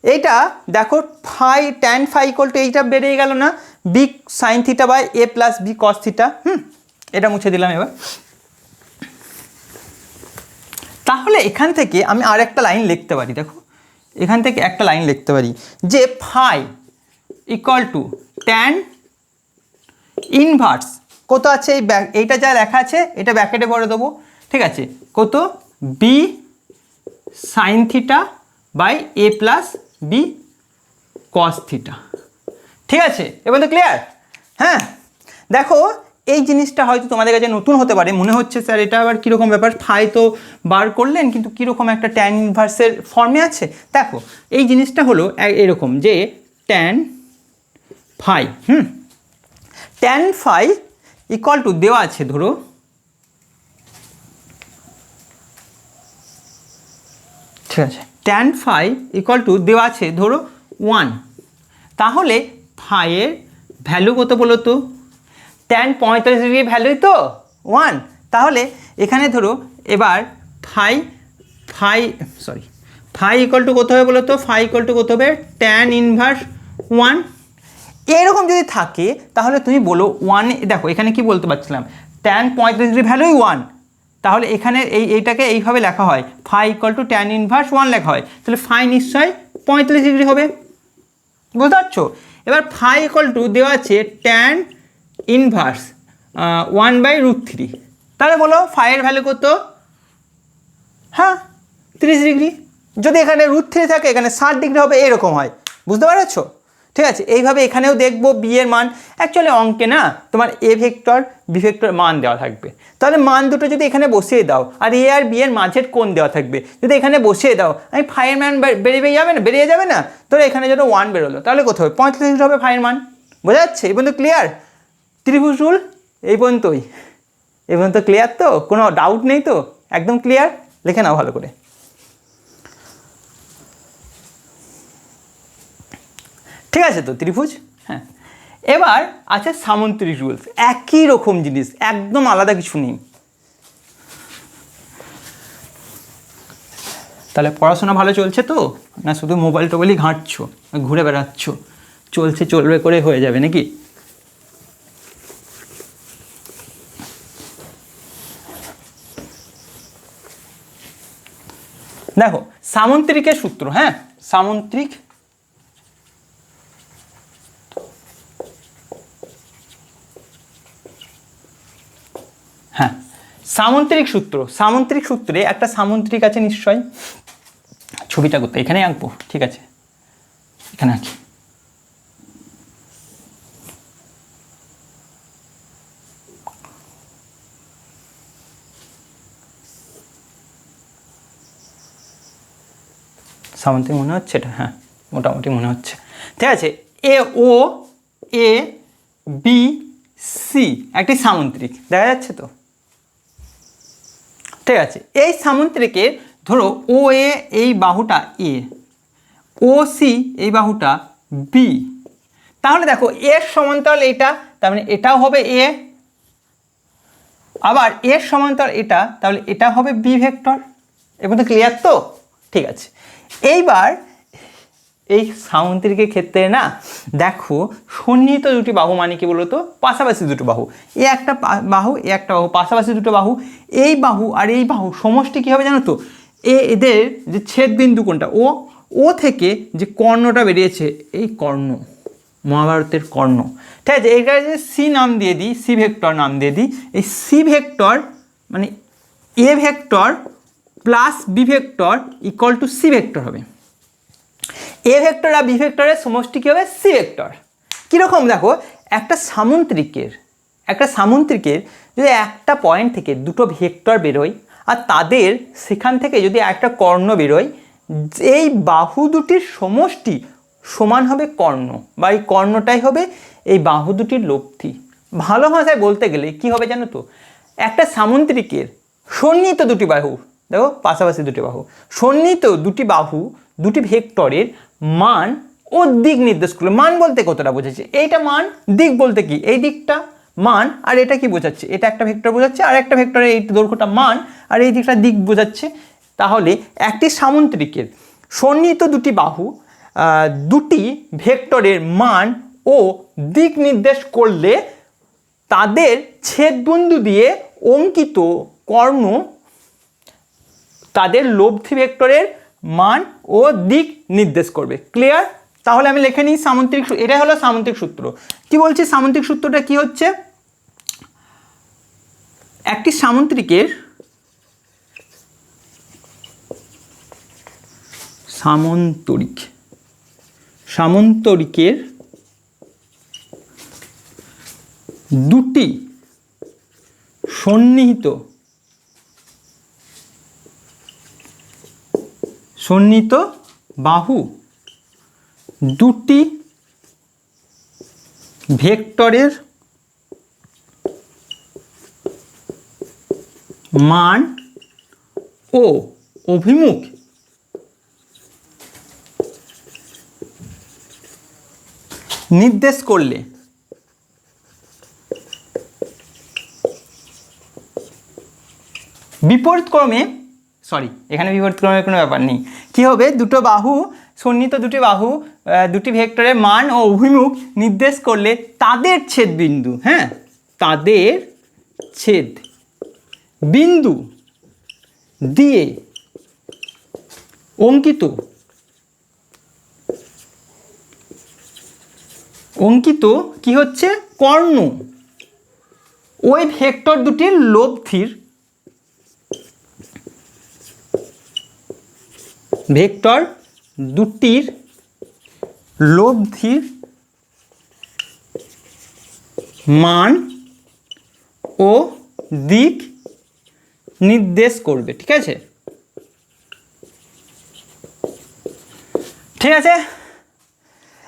Speaker 1: এইটা দেখো phi, tan phi equal to এইটা বেরিয়ে গেল না, B sine theta by A plus B cos theta. এটা মুছে দিলাম। এবার তাহলে এখান থেকে আমি আর একটা লাইন লিখতে পারি। দেখো এখান থেকে একটা লাইন লিখতে পারি যে phi equal to tan inverse কত আছে? এইটা যা লেখা আছে এটা ব্র্যাকেটে ভরে দেবো। ঠিক আছে, কত? B sine theta by A plus B cos theta. ঠিক আছে, এবার তো ক্লিয়ার? হ্যাঁ, দেখো এই জিনিসটা হয়তো তোমাদের কাছে নতুন হতে পারে, মনে হচ্ছে স্যার এটা আবার কীরকম ব্যাপার, ফাই তো বার করলেন কিন্তু কীরকম একটা ট্যান ইনভার্সের ফর্মে আছে। দেখো এই জিনিসটা হলো এরকম যে tan phi, tan phi equal to দেওয়া আছে ধরো ঠিক আছে, ট্যান ফাই ইকুয়াল টু দেওয়া আছে ধরো 1। তাহলে ফাইয়ের ভ্যালু কত বলো তো? ট্যান 45 ডিগ্রি ভ্যালুই তো 1। তাহলে এখানে ধরো এবার ফাই ইকুয়াল টু কত হবে বলো তো? ফাই ইকুয়াল টু কত হবে? Tan inverse 1। এরকম যদি থাকে তাহলে তুমি বলো 1। দেখো এখানে কি বলতে পারছিলাম? ট্যান 45 ডিগ্রি ভ্যালুই 1, তাহলে এখানে এইটাকে এইভাবে লেখা হয়, phi equal to tan inverse 1 লেখা হয়। তাহলে ফাই নিশ্চয়ই 45 ডিগ্রি হবে। বুঝতে পারছো? এবার ফাই ইকুয়াল টু দেওয়া আছে ট্যান ইনভার্স 1/√3। তাহলে বলো ফাইয়ের ভ্যালু কত? হ্যাঁ 30 ডিগ্রি। যদি এখানে √3 থাকে এখানে 60 ডিগ্রি হবে, এরকম হয়। বুঝতে পারছো? ঠিক আছে, এইভাবে এখানেও দেখবো বি এর মান। অ্যাকচুয়ালি অঙ্কে না তোমার এ ভেক্টর বি ভেক্টর মান দেওয়া থাকবে, তাহলে মান দুটো যদি এখানে বসিয়ে দাও আর এ আর বি এর মাঝের কোণ দেওয়া থাকবে, যদি এখানে বসিয়ে দাও আমি ফাইয়ের মান বেরিয়ে যাবে না? তাহলে এখানে যেন 1 বেরোলো, তাহলে কত হবে? 45 ডিগ্রি হবে ফাইয়ের মান। বোঝা যাচ্ছে? এই পর্যন্ত ক্লিয়ার? ত্রিভুজ রুল এই পর্যন্ত ক্লিয়ার তো? কোনো ডাউট নেই তো? একদম ক্লিয়ার? লিখে নাও ভালো করে। ঠিক আছে তো ত্রিভুজ? হ্যাঁ, এবার আছে সামুদ্রিক রুলস। একই রকম জিনিস, একদম আলাদা কিছু নেই। তাহলে পড়াশোনা ভালো চলছে তো? না শুধু মোবাইল টোবাইলই ঘাঁটছো, ঘুরে বেড়াচ্ছ? চলবে করে হয়ে যাবে নাকি? দেখো সামুদ্রিকের সূত্র, হ্যাঁ সামুদ্রিক সামুদ্রিক সূত্রে একটা সামুদ্রিক আছে নিশ্চয়। ছবিটা করতে এখানে আঁকবো, ঠিক আছে এখানে আঁকি। সামুদ্রিক মনে হচ্ছে এটা? হ্যাঁ মোটামুটি মনে হচ্ছে। ঠিক আছে, এ ও এ বি সি একটি সামুদ্রিক, দেখা যাচ্ছে তো? ঠিক আছে, এই সামুদ্রিকে ধরো ও এ এই বাহুটা এ, ও সি এই বাহুটা বি। তাহলে দেখো এর সমান্তরাল এটা, তার মানে এটাও হবে এ, আবার এর সমান্তরাল এটা, তাহলে এটা হবে বি ভেক্টর। এবার তো ক্লিয়ার তো? ঠিক আছে, এইবার এই সামুদ্রিকের ক্ষেত্রে না দেখো সন্নিহিত দুটি বাহু মানে কি বলতো, পাশাপাশি দুটো বাহু, এ একটা বাহু এ একটা বাহু, পাশাপাশি দুটো বাহু, এই বাহু আর এই বাহু সমষ্টি কী হবে জানো তো, এদের যে ছেদবিন্দু কোনটা, ও থেকে যে কর্ণটা বেরিয়েছে, এই কর্ণ, মহাভারতের কর্ণ, ঠিক আছে। এইটা যে সি নাম দিয়ে দিই, সি ভেক্টর নাম দিয়ে দিই, এই সি ভেক্টর মানে A vector plus B vector equal to C vector হবে। এ ভেক্টর আর বি ভেক্টরের সমষ্টি কী হবে, সি ভেক্টর। কীরকম দেখো, একটা সামুদ্রিকের যদি একটা পয়েন্ট থেকে দুটো ভেক্টর বেরোয় আর তাদের সেখান থেকে যদি একটা কর্ণ বেরোয়, এই বাহু দুটির সমষ্টি সমান হবে কর্ণ, বা এই কর্ণটাই হবে এই বাহু দুটির লব্ধি। ভালো ভাষায় বলতে গেলে কি হবে জানো তো, একটা সামুদ্রিকের সন্নিহিত দুটি বাহু, দেখো পাশাপাশি দুটি বাহু, সন্নিহিত দুটি বাহু দুটি ভেক্টরের মান ও দিক নির্দেশ করলো। মান বলতে কতটা বোঝাচ্ছে, এইটা মান, দিক বলতে কি এই দিকটা মান, আর এটা কি বোঝাচ্ছে, এটা একটা ভেক্টর বোঝাচ্ছে, আর একটা ভেক্টরের এই দৈর্ঘ্যটা মান, আর এই দিকটা দিক বোঝাচ্ছে। তাহলে একটি সামুদ্রিকের সন্নিহিত দুটি বাহু দুটি ভেক্টরের মান ও দিক নির্দেশ করলে তাদের ছেদবিন্দু দিয়ে অঙ্কিত কর্ণ তাদের লব্ধি ভেক্টরের মান ও দিক নির্দেশ করবে। ক্লিয়ার? তাহলে আমি লিখে নিই সামুদ্রিক, এটাই হলো সামুদ্রিক সূত্র। কি বলছি, সামুদ্রিক সূত্রটা কি হচ্ছে, একটি সামন্তরিকের দুটি সন্নিহিত বাহু দুটি ভেক্টরের মান ও অভিমুখ নির্দেশ করলে বিপরীতক্রমে, এখানে বিপরীতক্রমের কোনো ব্যাপার নেই, কি হবে, দুটো বাহু সন্নিহিত দুটি বাহু দুটি ভেক্টরের মান ও অভিমুখ নির্দেশ করলে তাদের ছেদবিন্দু, হ্যাঁ তাদের ছেদ বিন্দু দিয়ে অঙ্কিত কি হচ্ছে, কর্ণ ওই ভেক্টর দুটির লব্ধির মান ও দিক নির্দেশ করবে। ঠিক আছে,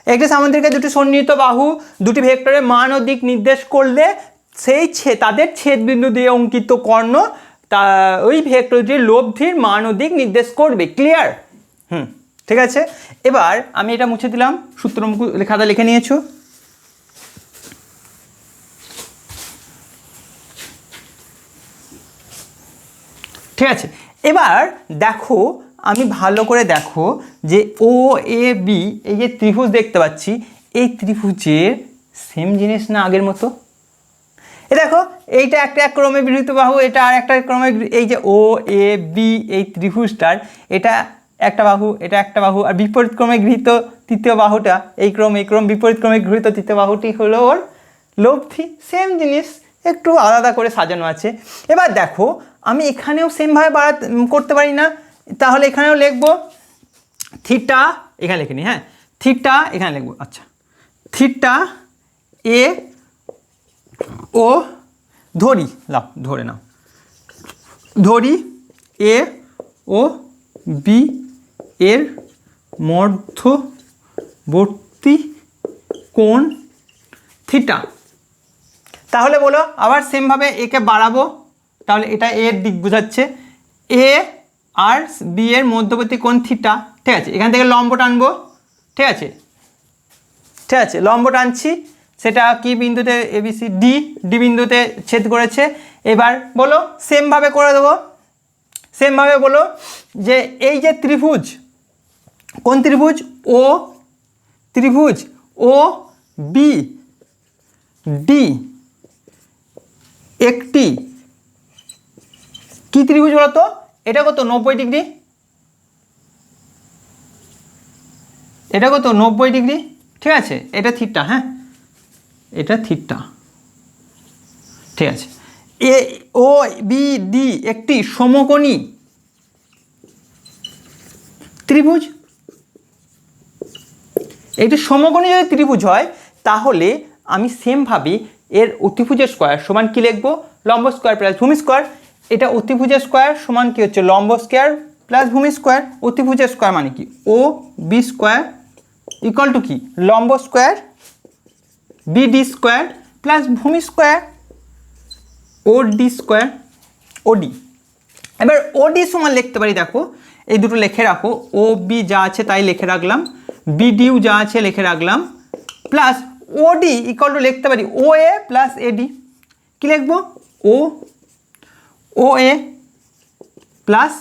Speaker 1: একটি সামুদ্রিকের দুটি সন্নিহিত বাহু দুটি ভেক্টরের মান ও দিক নির্দেশ করলে তাদের ছেদবিন্দু দিয়ে অঙ্কিত কর্ণ ওই ভেক্টরটির লব্ধির মান ও দিক নির্দেশ করবে। ক্লিয়ার? ঠিক আছে, এবার আমি এটা মুছে দিলাম, সূত্র খাতা লিখে নিয়েছো। ঠিক আছে, এবার দেখো, আমি ভালো করে দেখো যে ও এ বি এই যে ত্রিভুজ দেখতে পাচ্ছি, এই ত্রিভুজের সেম জিনিস না আগের মতো। এ দেখো, এইটা একটা ক্রমে গৃহীত বাহু, এটা আর একটা ক্রমে, এই যে ও এ বি এই ত্রিভুজটার এটা একটা বাহু, এটা একটা বাহু, আর বিপরীত ক্রমে গৃহীত তৃতীয় বাহুটা এই ক্রম বিপরীত ক্রমে গৃহীত তৃতীয় বাহুটি হলো ওর লব্ধি। সেম জিনিস, একটু আলাদা করে সাজানো আছে। এবার দেখো, আমি এখানেও সেমভাবে করতে পারি না, তাহলে এখানেও লিখবো থিটা, এখানে লিখে নিই, হ্যাঁ থিটা এখানে লিখবো, আচ্ছা থিটা এ ও ধরি এ ও বি এর মধ্যবর্তী কোণ থিটা। তাহলে বলো আবার সেমভাবে একে বাড়াবো, তাহলে এটা এর দিক বোঝাচ্ছে, এ আর বি এর মধ্যবর্তী কোণ থিটা। ঠিক আছে, এখান থেকে লম্ব টানবো। ঠিক আছে, লম্ব টানছি, সেটা কি বিন্দুতে, এবিসি ডি বিন্দুতে ছেদ করেছে। এবার বলো সেমভাবে করে দেবো, সেমভাবে বলো যে এই যে ত্রিভুজ, কোন ত্রিভুজ, ও ত্রিভুজ ও বি ডি একটি কি ত্রিভুজ বলতো? এটা কত? 90 ডিগ্রি। এটা কত? 90 ডিগ্রি। ঠিক আছে, এটা থিটা। হ্যাঁ, এটা থিটা। ঠিক আছে, এ ও বি ডি একটি সমকোণী ত্রিভুজ। এইটা সমকোণী যদি ত্রিভুজ হয় তাহলে আমি সেমভাবে এর অতিভুজের স্কোয়ার সমান কি লিখবো? লম্ব স্কোয়ার প্লাস ভূমি স্কোয়ার। এটা অতিভুজের স্কোয়ার সমান কি হচ্ছে? লম্ব স্কোয়ার প্লাস ভূমি স্কোয়ার। অতিভুজের স্কোয়ার মানে কি? O B square equal to কি? লম্ব square B D square plus ভূমি square O D square O D. এবার ও ডি সমান লিখতে পারি, দেখো এই দুটো লিখে রাখো। ও বি যা আছে তাই লিখে রাখলাম, বি ডিউ যা আছে লিখে রাখলাম, plus O D equal to লিখতে পারি O A plus A D. কী লিখবো? O A plus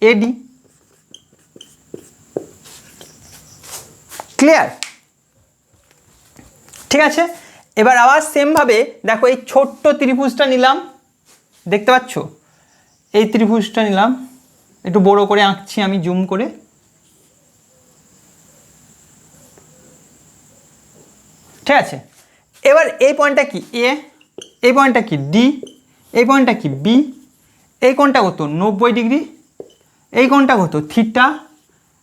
Speaker 1: A D. Clear? ঠিক আছে, এবার আবার সেমভাবে দেখো এই ছোট্ট ত্রিভুজটা নিলাম, দেখতে পাচ্ছ? এই ত্রিভুজটা নিলাম, একটু বড় করে আঁকছি আমি জুম করে। ঠিক আছে, এবার এই পয়েন্টটা কি? এ, এই পয়েন্টটা কি? ডি, এই পয়েন্টটা কি? বি, এই কোণটা কত? 90 ডিগ্রি, এই কোণটা কত? থিটা,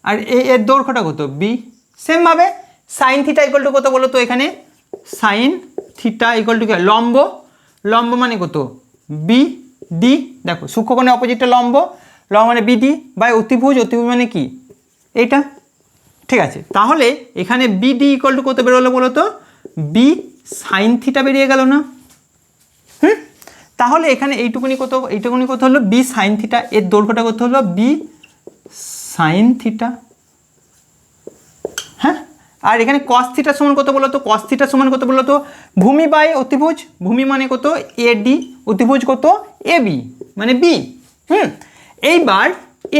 Speaker 1: আর এর দৈর্ঘ্যটা কত? বি। সেমভাবে সাইন থিটা ইকুয়াল টু কত বলো তো? এখানে সাইন থিটা ইকুয়াল টু কি? লম্ব, লম্ব মানে কত? B D. দেখো সূক্ষ্মকোণের অপোজিটটা লম্ব, লম্ব মানে বি ডি বাই অতিভুজ, অতিভুজ মানে কি? এইটা। ঠিক আছে, তাহলে এখানে বি ডি ইকুয়াল টু কত বেরোলো বলো তো? বি সাইন থিটা বেরিয়ে গেল না? তাহলে এখানে এইটুকুনি কত, এইটুকুনি কত হলো? B sine theta. এর দৈর্ঘ্যটা কত হলো? B sine theta. হ্যাঁ, আর এখানে কস থিটা সমান কত বলো তো? কস থিটা সমান কত বলো তো? ভূমি বাই অতিভুজ, ভূমি মানে কত? এ ডি, অতিভুজ কত? এ বি মানে বি। এইবার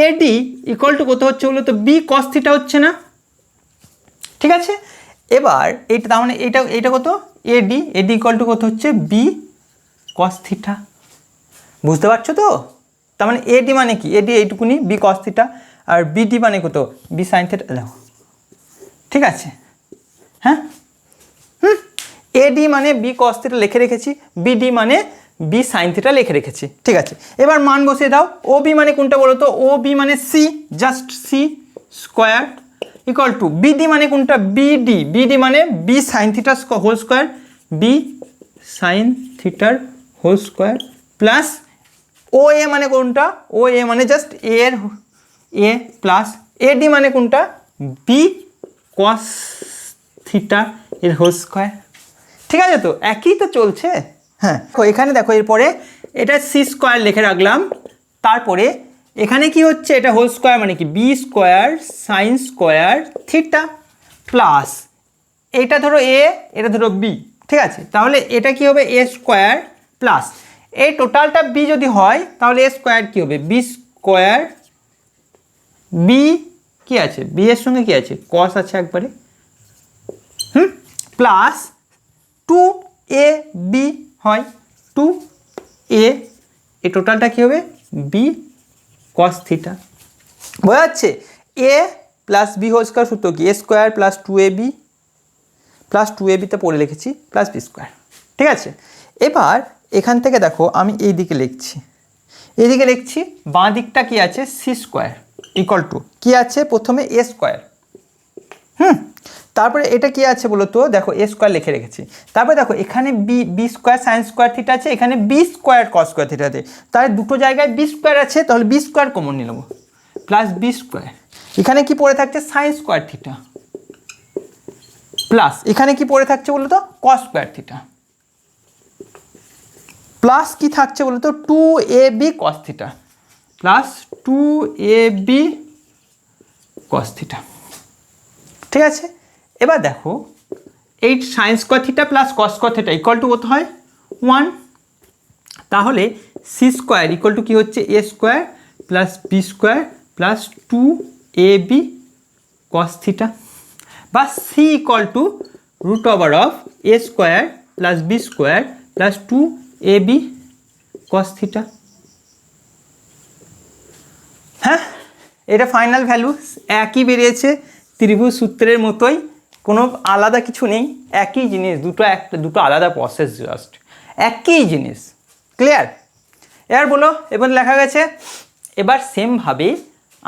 Speaker 1: এ ডি ইকুয়াল টু কত হচ্ছে বলো তো? বি কস থিটা হচ্ছে না? ঠিক আছে, এবার এইটা তার মানে এইটা কত? এ ডি ইকুয়াল টু কত হচ্ছে? B cos theta. বুঝতে পারছো তো? তার মানে এ ডি মানে কি? এ ডি এইটুকুনি, বি কস থিটা, আর বি ডি মানে কত? B sine theta. দেখো ঠিক আছে, হ্যাঁ এ ডি মানে বি কস থিটা লিখে রেখেছি, বি ডি মানে বি সাইন থিটা লিখে রেখেছি। ঠিক আছে, এবার মান বসিয়ে দাও। ও বি মানে কোনটা বলো তো? ও বি মানে C, just C square equal to BD মানে কোনটা? বিডি, বিডি মানে B sine theta whole square, B sine থিটার whole square plus O A মানে কোনটা? ও এ মানে জাস্ট এর এ প্লাস এ ডি মানে কোনটা? বি কস থিটা এর হোল স্কোয়ার। ঠিক আছে, তো একই তো চলছে। হ্যাঁ, এখানে দেখো এরপরে এটা সি স্কোয়ার লিখে রাখলাম, তারপরে এখানে কি হচ্ছে? এটা হোল স্কোয়ার মানে কি? B square sine square theta plus এটা ধরো এ, এটা ধরো বি। ঠিক আছে, তাহলে এটা কি হবে? এ স্কোয়ার প্লাস এই টোটালটা বি যদি হয় তাহলে এ স্কোয়ার কি হবে? বি স্কোয়ার, বি কি আছে? বি এর সঙ্গে কি আছে? কস আছে একবারে, প্লাস 2ab হয়, 2a, এই টোটালটা কি হবে? B cos theta. বোঝা যাচ্ছে? A plus B whole square সূত্র কি? A square plus 2ab plus 2ab-তে পড়ে লিখেছি প্লাস বি স্কোয়ার। ঠিক আছে, এবার এখান থেকে দেখো আমি এই দিকে লিখছি, এইদিকে লিখছি, বাঁ দিকটা কি আছে? সি স্কোয়ার ইকুয়াল টু কি আছে? প্রথমে এ স্কোয়ার, তারপরে এটা কি আছে বলো তো? দেখো এ স্কোয়ার লিখে রেখেছি, তারপরে দেখো এখানে B square sine square theta আছে, এখানে B square cos square theta আছে, তাহলে দুটো জায়গায় বি স্কোয়ার আছে, তাহলে বি স্কোয়ার কমন নিয়ে নেবো প্লাস বি স্কোয়ার। এখানে কি পড়ে থাকছে? সাইন স্কোয়ার থিটা প্লাস এখানে কি পড়ে থাকছে বলো তো? কস স্কোয়ার থিটা প্লাস কি থাকছে বলো তো? 2ab cos theta plus 2ab cos theta. ঠিক আছে, এবার দেখো এই sine square theta plus cos square theta equal to কত হয়? 1। তাহলে সি স্কোয়ার ইকুয়াল টু কী হচ্ছে? A square plus B square plus 2ab cos theta বা C equal to root over of A square plus B square plus 2ab cos theta. হ্যাঁ, এটা final value একই বেরিয়েছে, ত্রিভুজ সূত্রের মতোই, কোনো আলাদা কিছু নেই, একই জিনিস, দুটো আলাদা প্রসেস, জাস্ট একই জিনিস। ক্লিয়ার? এবার বলো, এবার লেখা গেছে। এবার সেমভাবে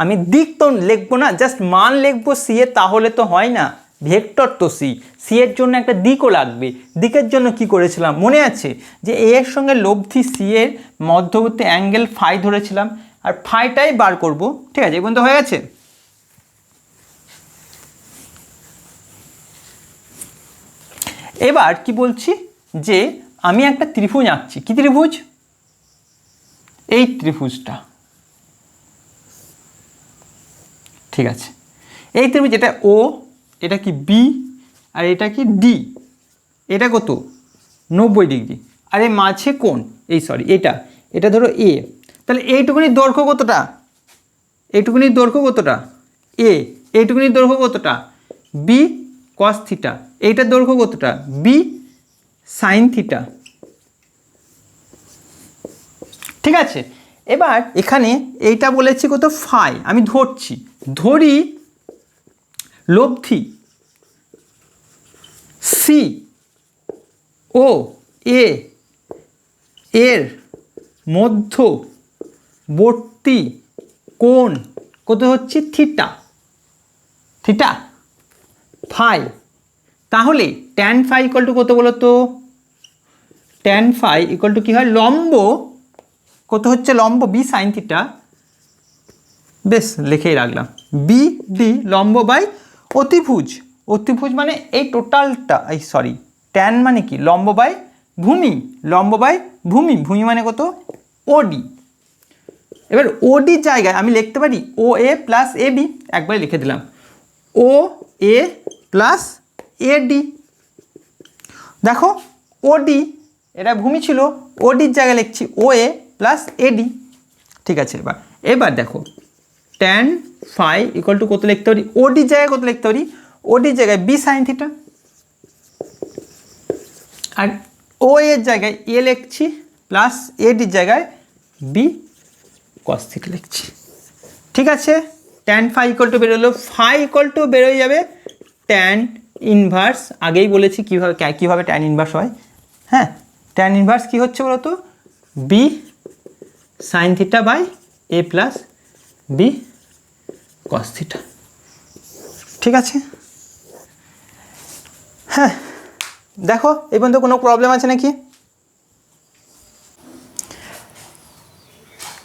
Speaker 1: আমি দিক তো লিখবো না, জাস্ট মান লিখবো সি এর, তাহলে তো হয় না, ভেক্টর তো সি এর জন্য একটা দিকও লাগবে। দিকের জন্য কি করেছিলাম মনে আছে, যে এ এর সঙ্গে লব্ধি সি এর মধ্যবর্তী অ্যাঙ্গেল ফাই ধরেছিলাম, আর ফাইটাই বার করব। ঠিক আছে, এই পর্যন্ত হয়ে গেছে। এবার কি বলছি, যে আমি একটা ত্রিভুজ আঁকছি। কি ত্রিভুজ? এই ত্রিভুজটা। ঠিক আছে, এই ত্রিভুজ, এটা ও, এটা কি বি, আর এটা কি ডি। এটা কত? 90 ডিগ্রি। আর এই মাঝে কোণ, এই সরি এটা ধরো এ। তাহলে এইটুকুনি দৈর্ঘ্য কতটা? এইটুকুনি দৈর্ঘ্য কতটা? এ। এইটুকুনি দৈর্ঘ্য কতটা? B cos theta. এইটার দৈর্ঘ্য কতটা? B sine theta. ঠিক আছে, এবার এখানে এইটা বলেছি কত? ফাই। আমি ধরি লব্ধি সি ও এ এর মধ্যবর্তী কোণ কত হচ্ছে? Theta phi. তাহলে ট্যান ফাই ইকুয়াল টু কত বলো তো? ট্যান ফাই ইকুয়াল টু কী হয়? লম্ব কত হচ্ছে? লম্ব বি সাইন থিটা, বেশ লিখেই রাখলাম, বি ডি লম্ব বাই অতিভুজ। অতিভুজ মানে এই টোটালটা, এই সরি, ট্যান মানে কি? লম্ব বাই ভূমি, লম্ব বাই ভূমি, ভূমি মানে কত? ওডি। এবার ওডির জায়গায় আমি লিখতে পারি O A plus A B, একবারে লিখে দিলাম ও এ প্লাস এ ডি। দেখো ওডি, এটা ভূমি ছিল, ওডির জায়গায় লিখছি ও এ প্লাস এডি। ঠিক আছে, এবার দেখো ট্যান ফাই ইকুয়াল টু কত লিখতে পারি? ওডির জায়গায় কত লিখতে পারি? ওডির জায়গায় বি সাইন থিটা, আর ও এর জায়গায় এ লিখছি, প্লাস এডির জায়গায় বি কস থিটা লিখছি। ঠিক আছে, ট্যান ফাই ইকুয়াল টু বেরোলো, ফাই ইকুয়াল টু বেরোয় যাবে ট্যান ইনভার্স। আগেই বলেছি কীভাবে ট্যান ইনভার্স হয়। হ্যাঁ, ট্যান ইনভার্স কী হচ্ছে বলো তো? B sine theta by A plus B cos theta. ঠিক আছে, হ্যাঁ দেখো এই পর্যন্ত কোনো প্রবলেম আছে নাকি?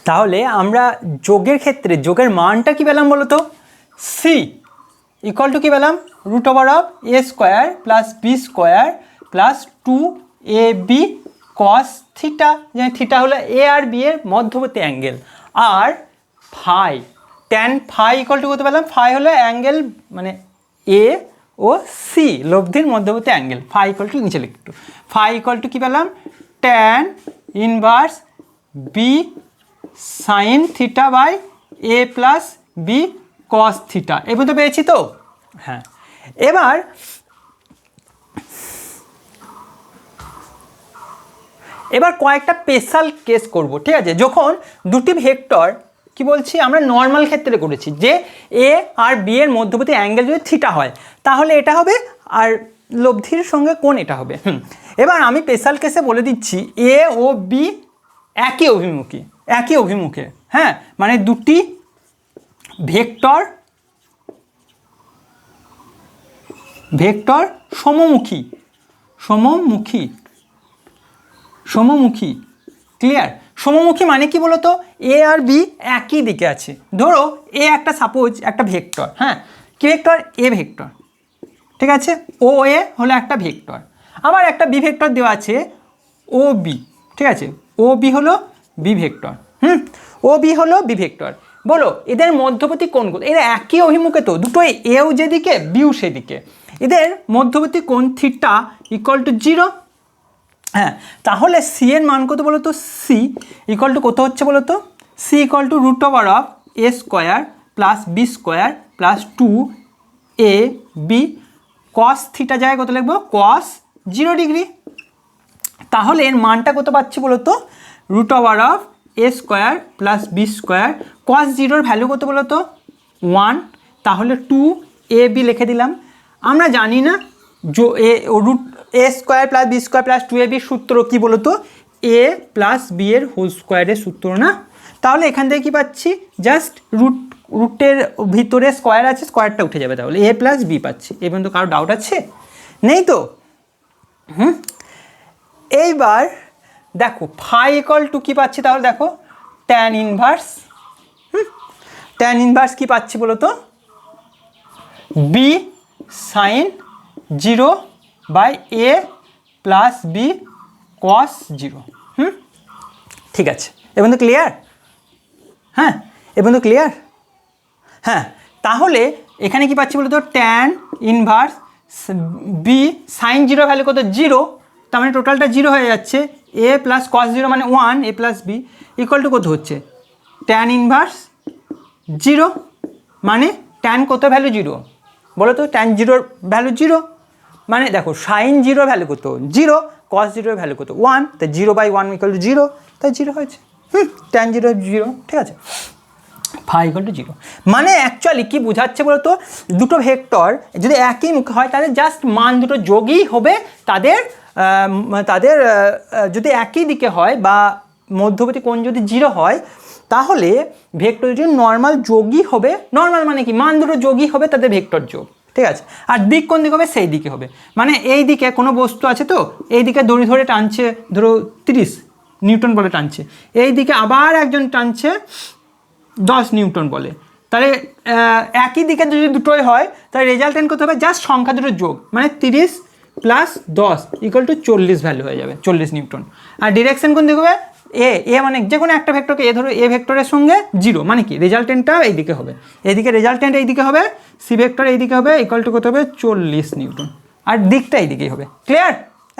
Speaker 1: তাহলে আমরা যোগের ক্ষেত্রে যোগের মানটা কি পেলাম বলো তো? সি ইকুয়াল টু কী পেলাম? Root over of A square plus B square plus 2ab cos theta, যেখানে থিটা হলো এ আর বি এর মধ্যবর্তী অ্যাঙ্গেল, আর phi tan phi equal to কত পেলাম? ফাই হলো অ্যাঙ্গেল মানে এ ও সি লব্ধির মধ্যবর্তী অ্যাঙ্গেল। ফাই ইকুয়াল টু, নিচে লিখ একটু, ফাই ইকুয়াল টু কী পেলাম? Tan inverse B sine theta by A plus B cos theta. এই পর্যন্ত পেয়েছি তো? হ্যাঁ, এবার কয়েকটা স্পেশাল কেস করব। ঠিক আছে, যখন দুটি ভেক্টর কি বলছি আমরা নর্মাল ক্ষেত্রে করেছি, যে এ আর বি এর মধ্যবর্তী অ্যাঙ্গেল যদি থিটা হয় তাহলে এটা হবে, আর লব্ধির সঙ্গে কোণ এটা হবে। এবার আমি স্পেশাল কেসে বলে দিচ্ছি এ ও বি একই অভিমুখে। হ্যাঁ, মানে দুটি ভেক্টর সমমুখী। ক্লিয়ার? সমমুখী মানে কি বলতো? এ আর বি একই দিকে আছে। ধরো এ একটা সাপোজ একটা ভেক্টর, হ্যাঁ কি ভেক্টর? এ ভেক্টর। ঠিক আছে, ও এ হলো একটা ভেক্টর, আবার একটা বি ভেক্টর দেওয়া আছে ও বি। ঠিক আছে, ও বি হলো বি ভেক্টর। ও বি হলো বি ভেক্টর। বলো এদের মধ্যবর্তী কোণ কত? এরা একই অভিমুখে তো, দুটোই এও যেদিকে বিও সেদিকে, এদের মধ্যবর্তী কোণ থিটা ইকুয়াল টু 0। হ্যাঁ, তাহলে সি এর মান কত বলো তো? সি ইকুয়াল টু কত হচ্ছে বলো তো? C equal to root over of A square plus B square plus 2ab cos theta জায়গায় কত লিখবো কস 0 ডিগ্রি। তাহলে এর মানটা কত পাচ্ছি বলো তো root over of A square plus B square. Cos 0-র ভ্যালু কত বলো তো 1, তাহলে 2ab লিখে দিলাম। আমরা জানি না root A square plus B square plus 2ab সূত্র কী বলো তো এ প্লাস বি এর হোল স্কোয়ারের সূত্র না। তাহলে এখান থেকে কী পাচ্ছি জাস্ট রুটের ভিতরে স্কোয়ার আছে, স্কোয়ারটা উঠে যাবে, তাহলে এ প্লাস বি পাচ্ছি। এই পর্যন্ত কারো ডাউট আছে? নেই তো? এইবার দেখো ফাই ইকুয়াল টু কী পাচ্ছি, তাহলে দেখো ট্যান ইনভার্স। ট্যান ইনভার্স কী পাচ্ছি বলো তো B sine 0 by A plus B cos 0। ঠিক আছে, এ পর্যন্ত ক্লিয়ার? হ্যাঁ, এ পর্যন্ত ক্লিয়ার? হ্যাঁ, তাহলে এখানে কি পাচ্ছি বলতো tan inverse B sine 0 value কত 0, তার মানে টোটালটা 0 হয়ে যাচ্ছে। এ প্লাস কস 0 মানে 1, এ প্লাস বি ইকুয়াল টু কত হচ্ছে ট্যান ইনভার্স 0, মানে ট্যান কত ভ্যালু 0 বলো তো ট্যান 0-র ভ্যালু 0, মানে দেখো সাইন 0 ভ্যালু কত 0, কস 0-র ভ্যালু কত 1, তাই 0/1 ইকুয়াল টু 0, তাই 0 হয়েছে। ট্যান 0 0, ঠিক আছে, ফাই ইকুয়াল টু 0। মানে অ্যাকচুয়ালি কী বোঝাচ্ছে বলতো দুটো ভেক্টর যদি একই মুখে হয় তাহলে জাস্ট মান দুটো যোগই হবে, তাদের যদি একই দিকে হয় বা মধ্যবর্তী কোণ যদি 0 হয় তাহলে ভেক্টর যদি নর্মাল যোগই হবে। নর্মাল মানে কি মান দুটো যোগই হবে, তাদের ভেক্টর যোগ, ঠিক আছে। আর দিক কোন দিকে হবে সেই দিকে হবে, মানে এই দিকে কোনো বস্তু আছে তো এই দিকে দড়ি ধরে টানছে ধরো 30 নিউটন বলে টানছে, এই দিকে আবার একজন টানছে 10 নিউটন বলে, তাহলে একই দিকে যদি দুটোই হয় তাহলে রেজাল্টেন্ট কত হবে জাস্ট সংখ্যা দুটোর যোগ, মানে 30 প্লাস 10 ইকুয়াল টু 40 ভ্যালু হয়ে যাবে 40 নিউটন। আর ডিরেকশন কোন দিকে হবে এ মানে যে কোনো একটা ভেক্টরকে এ ধরো এ ভেক্টরের সঙ্গে 0, মানে কি রেজাল্টেন্টটা এইদিকে হবে, এইদিকে রেজাল্টেন্ট এইদিকে হবে, সি ভেক্টর এইদিকে হবে ইকুয়াল টু কত হবে 40 নিউটন, আর দিকটা এইদিকেই হবে। ক্লিয়ার?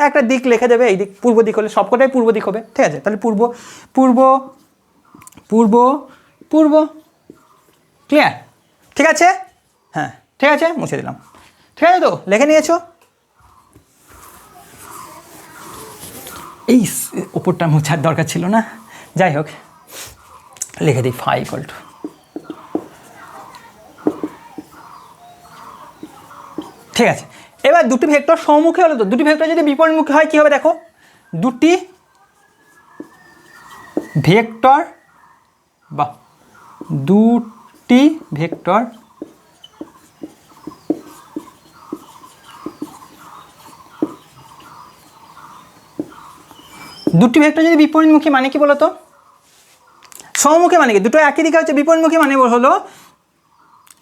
Speaker 1: একটা দিক লিখে দেবে, এই দিক পূর্ব দিক হলে সবকটাই পূর্ব দিক হবে, ঠিক আছে। তাহলে পূর্ব পূর্ব পূর্ব পূর্ব, ক্লিয়ার? ঠিক আছে, হ্যাঁ ঠিক আছে, মুছে দিলাম। ঠিক আছে তো, লিখে নিয়েছো? এই ওপরটা মোছার দরকার ছিল না, যাই হোক লিখে দিই ফাই ইকুয়াল টু, ঠিক আছে। এবার দুটি ভেক্টর সম্মুখে হলো তো, দুটি ভেক্টর যদি বিপরীতমুখী হয় কী হবে দেখো, দুটি ভেক্টর বা দুটি ভেক্টর যদি বিপরীতমুখী মানে কি বলতো, সমমুখী মানে কি দুটো একই দিকে হচ্ছে, বিপরীতমুখী মানে হলো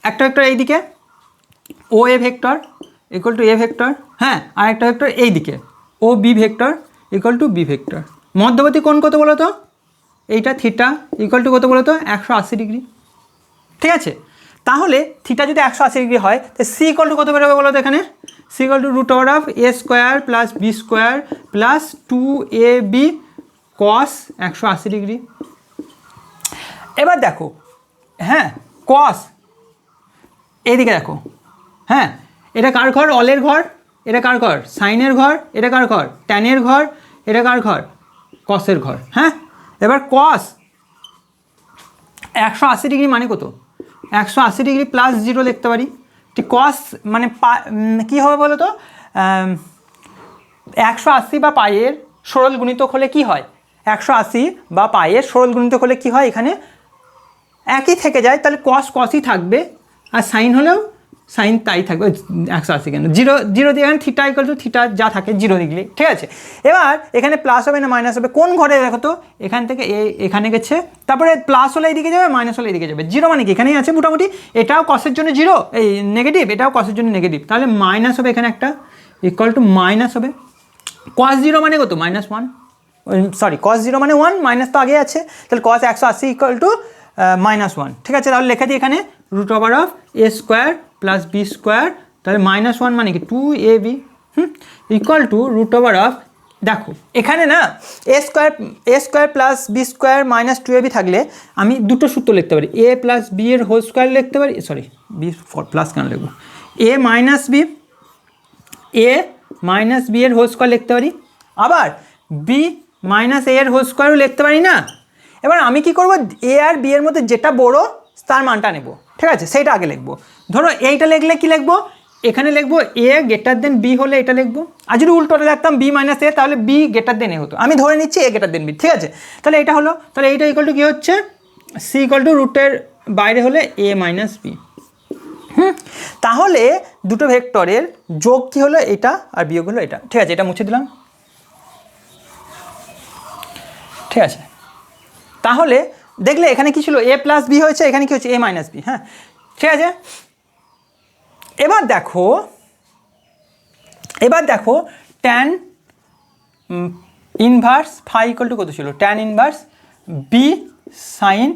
Speaker 1: একটা ভেক্টর এই দিকে O A vector equal to A vector, হ্যাঁ, আর একটা ভেক্টর এই দিকে O B vector equal to B vector. মধ্যবর্তী কোণ কত বলো তো, এইটা থিটা ইকুয়াল টু কত বলো তো 180 ডিগ্রি, ঠিক আছে। তাহলে থিটা যদি 180 ডিগ্রি হয় তাহলে সি ইকুয়াল টু কত বেরোবে বলো তো, এখানে C equal to root over of A square plus B square plus 2ab cos 180 degree. এবার দেখো, হ্যাঁ কস এইদিকে দেখো, হ্যাঁ এটা কার ঘর, অলের ঘর, এটা কার ঘর সাইনের ঘর, এটা কার ঘর ট্যানের ঘর, এটা কার ঘর কসের ঘর, হ্যাঁ। এবার কস 180 ডিগ্রি মানে কত, 180 ডিগ্রি প্লাস 0 লিখতে পারি, ঠিক। কস মানে কী হবে বলো তো 180 বা পাইয়ের সরল গুণিতক হলে কি হয়, 180 বা পাইয়ের সরল গুণিতক হলে কি হয়, এখানে একই থেকে যায়, তাহলে কস কসই থাকবে, আর সাইন হলেও সাইন তাই থাকবে 180 কেন 0 দিয়ে এখানে থিটা ইকুয়াল টু থিটা যা থাকে 0 ডিগ্রি, ঠিক আছে। এবার এখানে প্লাস হবে না মাইনাস হবে, কোন ঘরে দেখো তো এখান থেকে এখানে গেছে, তারপরে প্লাস হলে এইদিকে যাবে, মাইনাস হলে এইদিকে যাবে, 0 মানে কি এখানেই আছে মোটামুটি, এটাও কসের জন্য 0 এই নেগেটিভ, এটাও কসের জন্য নেগেটিভ, তাহলে মাইনাস হবে এখানে একটা ইকুয়াল টু মাইনাস হবে, কস 0 মানে কত -1, সরি কস 0 মানে 1, মাইনাস তো আগে আছে, তাহলে কস 180 ইকুয়াল টু -1, ঠিক আছে। তাহলে লেখা দিই এখানে root over of A square plus B square, তাহলে -1 মানে কি 2ab equal to root over of, দেখো এখানে না A square plus B square minus 2ab থাকলে আমি দুটো সূত্র লিখতে পারি, এ প্লাস বি এর হোল স্কোয়ার লিখতে পারি, সরি বি প্লাস কেন লিখবো, A minus B A minus B এর হোল স্কোয়ার লিখতে পারি, আবার বি মাইনাস এ এর হোল স্কোয়ারও লিখতে পারি না। এবার আমি কি করব, এ আর বি এর মধ্যে যেটা বড় তার মানটা নেব, ঠিক আছে, সেইটা আগে লিখবো। ধরো এইটা লিখলে কি লিখবো, এখানে লিখবো এ গ্রেটার দেন বি হলে এটা লিখবো, আর যদি উল্টোটা লিখতাম বি মাইনাস এ তাহলে বি গ্রেটার দেন এ হতো। আমি ধরে নিচ্ছি এ গ্রেটার দেন বি, ঠিক আছে। তাহলে এটা হলো, তাহলে এইটা ইকুয়াল টু কী হচ্ছে, সি ইকুয়াল টু রুটের বাইরে হলে এ মাইনাস বি। তাহলে দুটো ভেক্টরের যোগ কি হলো, এটা আর বিয়োগ হলো এটা, ঠিক আছে। এটা মুছে দিলাম, ঠিক আছে। তাহলে দেখলে এখানে কি ছিল, এ প্লাস বি হয়েছে, এখানে কি হচ্ছে এ মাইনাস বি। হ্যাঁ, ঠিক আছে। এবার দেখো tan inverse phi equal to কত ছিল, tan inverse B sine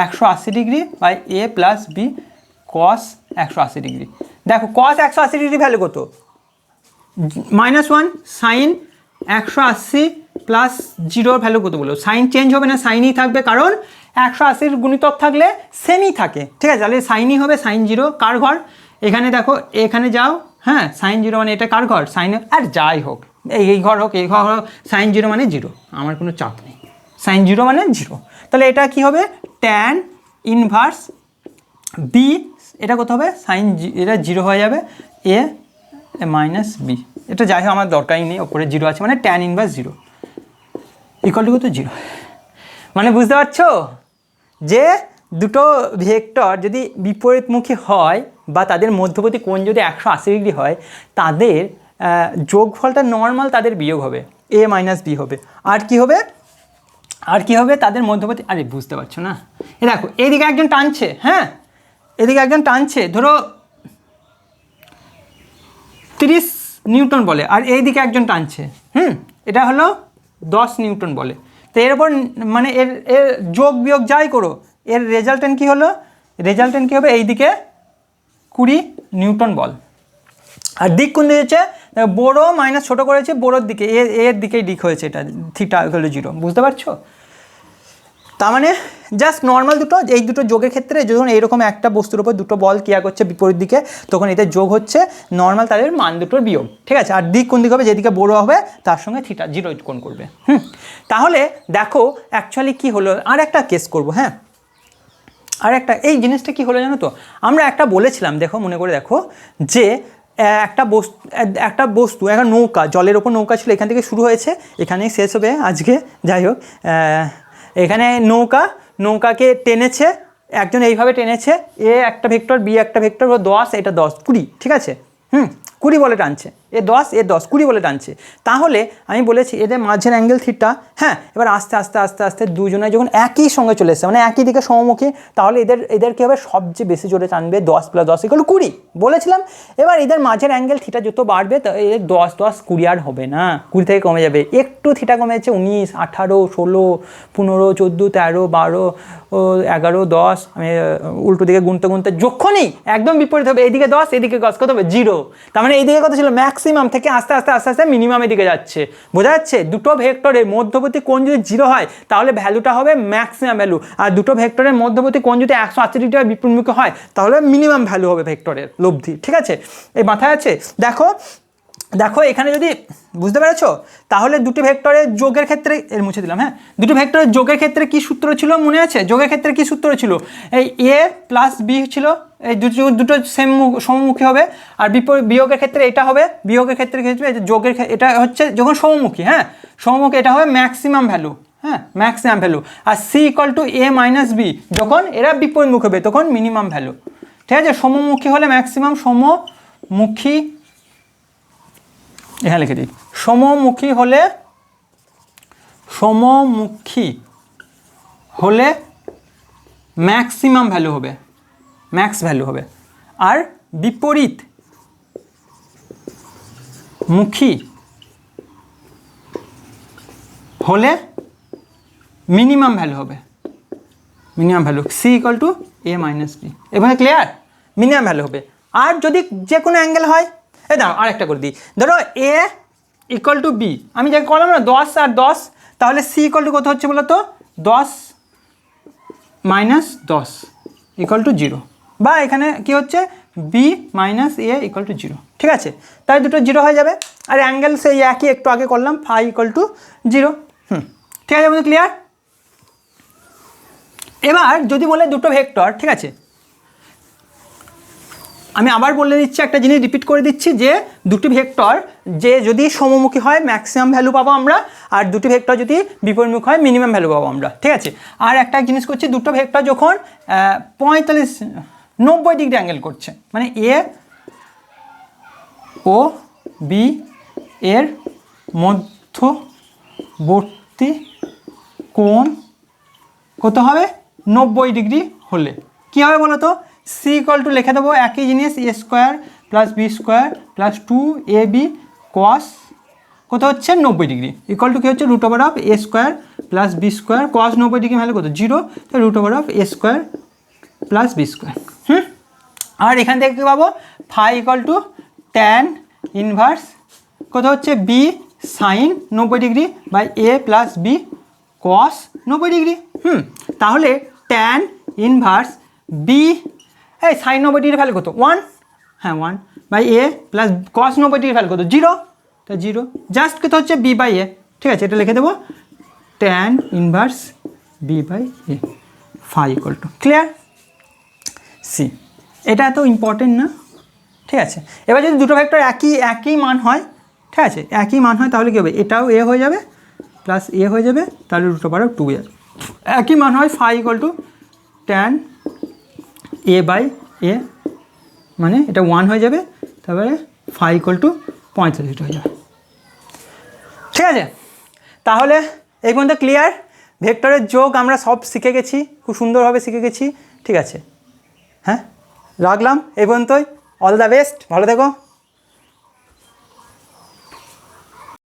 Speaker 1: 180 degree by A plus B cos 180 degree. দেখো কস 180 ডিগ্রি ভ্যালু কত, -1 সাইন 180 প্লাস 0 ভ্যালু কত বলো, সাইন চেঞ্জ হবে না, সাইনই থাকবে, কারণ 180 গুণিতক থাকলে সেমই থাকে, ঠিক আছে। তাহলে সাইনই হবে, সাইন 0 কার ঘর, এখানে দেখো এখানে যাও, হ্যাঁ সাইন 0 মানে এটা কার ঘর, সাইন, আর যাই হোক এই ঘর হোক এই ঘর হোক, সাইন 0 মানে 0, আমার কোনো চাপ নেই, সাইন 0 মানে 0। তাহলে এটা কি হবে, ট্যান ইনভার্স বি, এটা কত হবে, সাইন, এটা 0 হয়ে যাবে, এ মাইনাস বি, এটা যাই হোক আমার দরকারই নেই, ওপরে 0 আছে, মানে ট্যান ইনভার্স 0 ইকুয়াল টু কত, 0। মানে বুঝতে পারছো যে দুটো ভেক্টর যদি বিপরীতমুখী হয় বা তাদের মধ্যবর্তী কোণ যদি 180 ডিগ্রি হয়, তাদের যোগফলটা নর্মাল, তাদের বিয়োগ হবে, এ মাইনাস বি হবে। আর কি হবে, তাদের মধ্যবর্তী, আরে বুঝতে পারছো না, এ দেখো এইদিকে একজন টানছে, হ্যাঁ এদিকে একজন টানছে, ধরো 30 নিউটন বলে, আর এইদিকে একজন টানছে, এটা হলো 10 নিউটন বলে। তো এর উপর মানে এর যোগ বিয়োগ যাই করো, এর রেজাল্টেন্ট কী হলো, রেজাল্টেন্ট কী হবে, এইদিকে 20 নিউটন বল। আর দিক কোন দিকে হচ্ছে, বড় মাইনাস ছোটো করেছে, বড়োর দিকে, এর দিকেই দিক হয়েছে, এটা থিটা হলো 0, বুঝতে পারছো। তার মানে জাস্ট নর্মাল দুটো, এই দুটো যোগের ক্ষেত্রে যখন এইরকম একটা বস্তুর উপর দুটো বল ক্রিয়া করছে বিপরীত দিকে, তখন এদের যোগ হচ্ছে নর্মাল তাদের মান দুটোর বিয়োগ, ঠিক আছে। আর দিক কোন দিকে হবে, যেদিকে বড় হবে তার সঙ্গে থিটা 0 কোণ করবে। তাহলে দেখো অ্যাকচুয়ালি কি হলো, আর একটা কেস করব, হ্যাঁ আর একটা, এই জিনিসটা কি হলো জানো তো, আমরা একটা বলেছিলাম, দেখো মনে করে দেখো, যে একটা বস্তু একটা নৌকা, জলের ওপর নৌকা ছিল, এখান থেকে শুরু হয়েছে, এখানেই শেষ হবে আজকে, যাই হোক, এখানে নৌকাকে টেনেছে একজন, এইভাবে টেনেছে, এ একটা ভেক্টর বি একটা ভেক্টর, ও 10 এটা 10 20, ঠিক আছে, 20 বলে টানছে, এ 10 এ 10 20 বলে টানছে। তাহলে আমি বলেছি এদের মাঝের অ্যাঙ্গেল থিটা, হ্যাঁ এবার আস্তে আস্তে দুজনে যখন একই সঙ্গে চলে এসছে, মানে একই দিকে সমমুখী, তাহলে এদের কী হবে, সবচেয়ে বেশি জোরে টানবে 10 + 10 = 20 বলেছিলাম। এবার এদের মাঝের অ্যাঙ্গেল থিটা যত বাড়বে, এদের 10 10 20 আর হবে না, 20 থেকে কমে যাবে, একটু থিটা কমেছে, 19 18 16 15 14 13 12 11 10, আমি উল্টো দিকে গুনতে যখনই একদম বিপরীত হবে, এইদিকে 10 এদিকে 10 কত হবে, 0। তার মানে এইদিকে কত ছিল, ম্যাক্সিমাম থেকে আস্তে আস্তে মিনিমামের দিকে যাচ্ছে, বোঝা যাচ্ছে। দুটো ভেক্টরের মধ্যবর্তী কোণ যদি 0 হয় তাহলে ভ্যালুটা হবে ম্যাক্সিমাম ভ্যালু, আর দুটো ভেক্টরের মধ্যবর্তী কোণ যদি 180 ডিগ্রি বিপরীতমুখী হয় তাহলে মিনিমাম ভ্যালু হবে ভেক্টরের লব্ধি, ঠিক আছে, এই মাথায় আছে। দেখো এখানে যদি বুঝতে পেরেছো, তাহলে দুটি ভেক্টরের যোগের ক্ষেত্রে, এর মুছে দিলাম, হ্যাঁ দুটি ভেক্টরের যোগের ক্ষেত্রে কি সূত্র ছিল মনে আছে, যোগের ক্ষেত্রে কি সূত্র ছিল, এই এ প্লাস বি ছিল, এই দুটো সেম সমমুখী হবে, আর বিয়োগের ক্ষেত্রে এটা হবে, বিয়োগের ক্ষেত্রে যোগের এটা হচ্ছে যখন সমমুখী, হ্যাঁ সমমুখী, এটা হবে ম্যাক্সিমাম ভ্যালু, হ্যাঁ ম্যাক্সিমাম ভ্যালু। আর C equal to A minus B, যখন এরা বিপরীতমুখী হবে তখন মিনিমাম ভ্যালু, ঠিক আছে। সমমুখী হলে ম্যাক্সিমাম, সমমুখী এখানে লিখে দিই, সমমুখী হলে ম্যাক্সিমাম ভ্যালু হবে, ম্যাক্স ভ্যালু হবে, আর বিপরীত মুখী হলে মিনিমাম ভ্যালু হবে, minimum value, C equal to A minus B, এখানে ক্লিয়ার, মিনিমাম ভ্যালু হবে। আর যদি যে কোনো অ্যাঙ্গেল হয়, এই দাঁড়াও আরেকটা করে দিই, ধরো এ ইকুয়াল টু বি, আমি যাকে করলাম না 10 আর 10, তাহলে সি ইকুয়াল টু কত হচ্ছে বলো তো, 10 - 10 ইকুয়াল টু 0, বা এখানে কি হচ্ছে B minus A equal to zero, ঠিক আছে? তাই দুটো জিরো হয়ে যাবে, আর অ্যাঙ্গেল সেই একই একটু আগে করলাম, ফাই ইকুয়াল টু জিরো। ঠিক আছে বন্ধু, ক্লিয়ার? এবার যদি বলে দুটো ভেক্টর, ঠিক আছে, আমি আবার বলে দিচ্ছি, একটা জিনিস রিপিট করে দিচ্ছি, যে দুটি ভেক্টর যে যদি সমমুখী হয় ম্যাক্সিমাম ভ্যালু পাবো আমরা, আর দুটি ভেক্টর যদি বিপরীতমুখী হয় মিনিমাম ভ্যালু পাবো আমরা, ঠিক আছে? আর একটা জিনিস করছি, দুটো ভেক্টর যখন 90 ডিগ্রি অ্যাঙ্গেল করছে, মানে এ ও বি এর মধ্যবর্তী কোণ কত হবে? 90 ডিগ্রি হলে কী হবে বলো তো? সি ইকুয়াল টু লিখে দেবো একই জিনিস, A square plus B square plus 2ab cos কত হচ্ছে 90 ডিগ্রি ইকুয়াল টু কী হচ্ছে? Root over of A square plus B square, cos 90 degree value কত? 0, তো root over of A square plus B square. আর এখান থেকে কী পাবো? Phi equal to tan inverse কত হচ্ছে? B sine 90 degree by A plus B cos 90 degree. তাহলে ট্যান ইনভার্স বি, এই সাইন 90 ডিগ্রি ভ্যালু কত? 1, হ্যাঁ 1 by A plus cos 90 degree value কত? 0, তো 0, জাস্ট কত হচ্ছে? বি বাই এ, ঠিক আছে? এটা লিখে দেবো tan inverse B by A, phi equal to, clear? C, এটা এত ইম্পর্টেন্ট না, ঠিক আছে? এবার যদি দুটো ভেক্টর একই মান হয়, ঠিক আছে, একই মান হয়, তাহলে কী হবে? এটাও এ হয়ে যাবে প্লাস এ হয়ে যাবে, তাহলে রুট ওভার অফ 2a। একই মান হয়, phi equal to tan A by A, মানে এটা 1 হয়ে যাবে, তারপরে ফাই ইকুয়াল টু 45 হয়ে যাবে, ঠিক আছে? তাহলে এই পর্যন্ত ক্লিয়ার? ভেক্টরের যোগ আমরা সব শিখে গেছি, খুব সুন্দরভাবে শিখে গেছি, ঠিক আছে? হ্যাঁ, রাখলাম এই পর্যন্তই। অল দ্য বেস্ট, ভালো থেকো।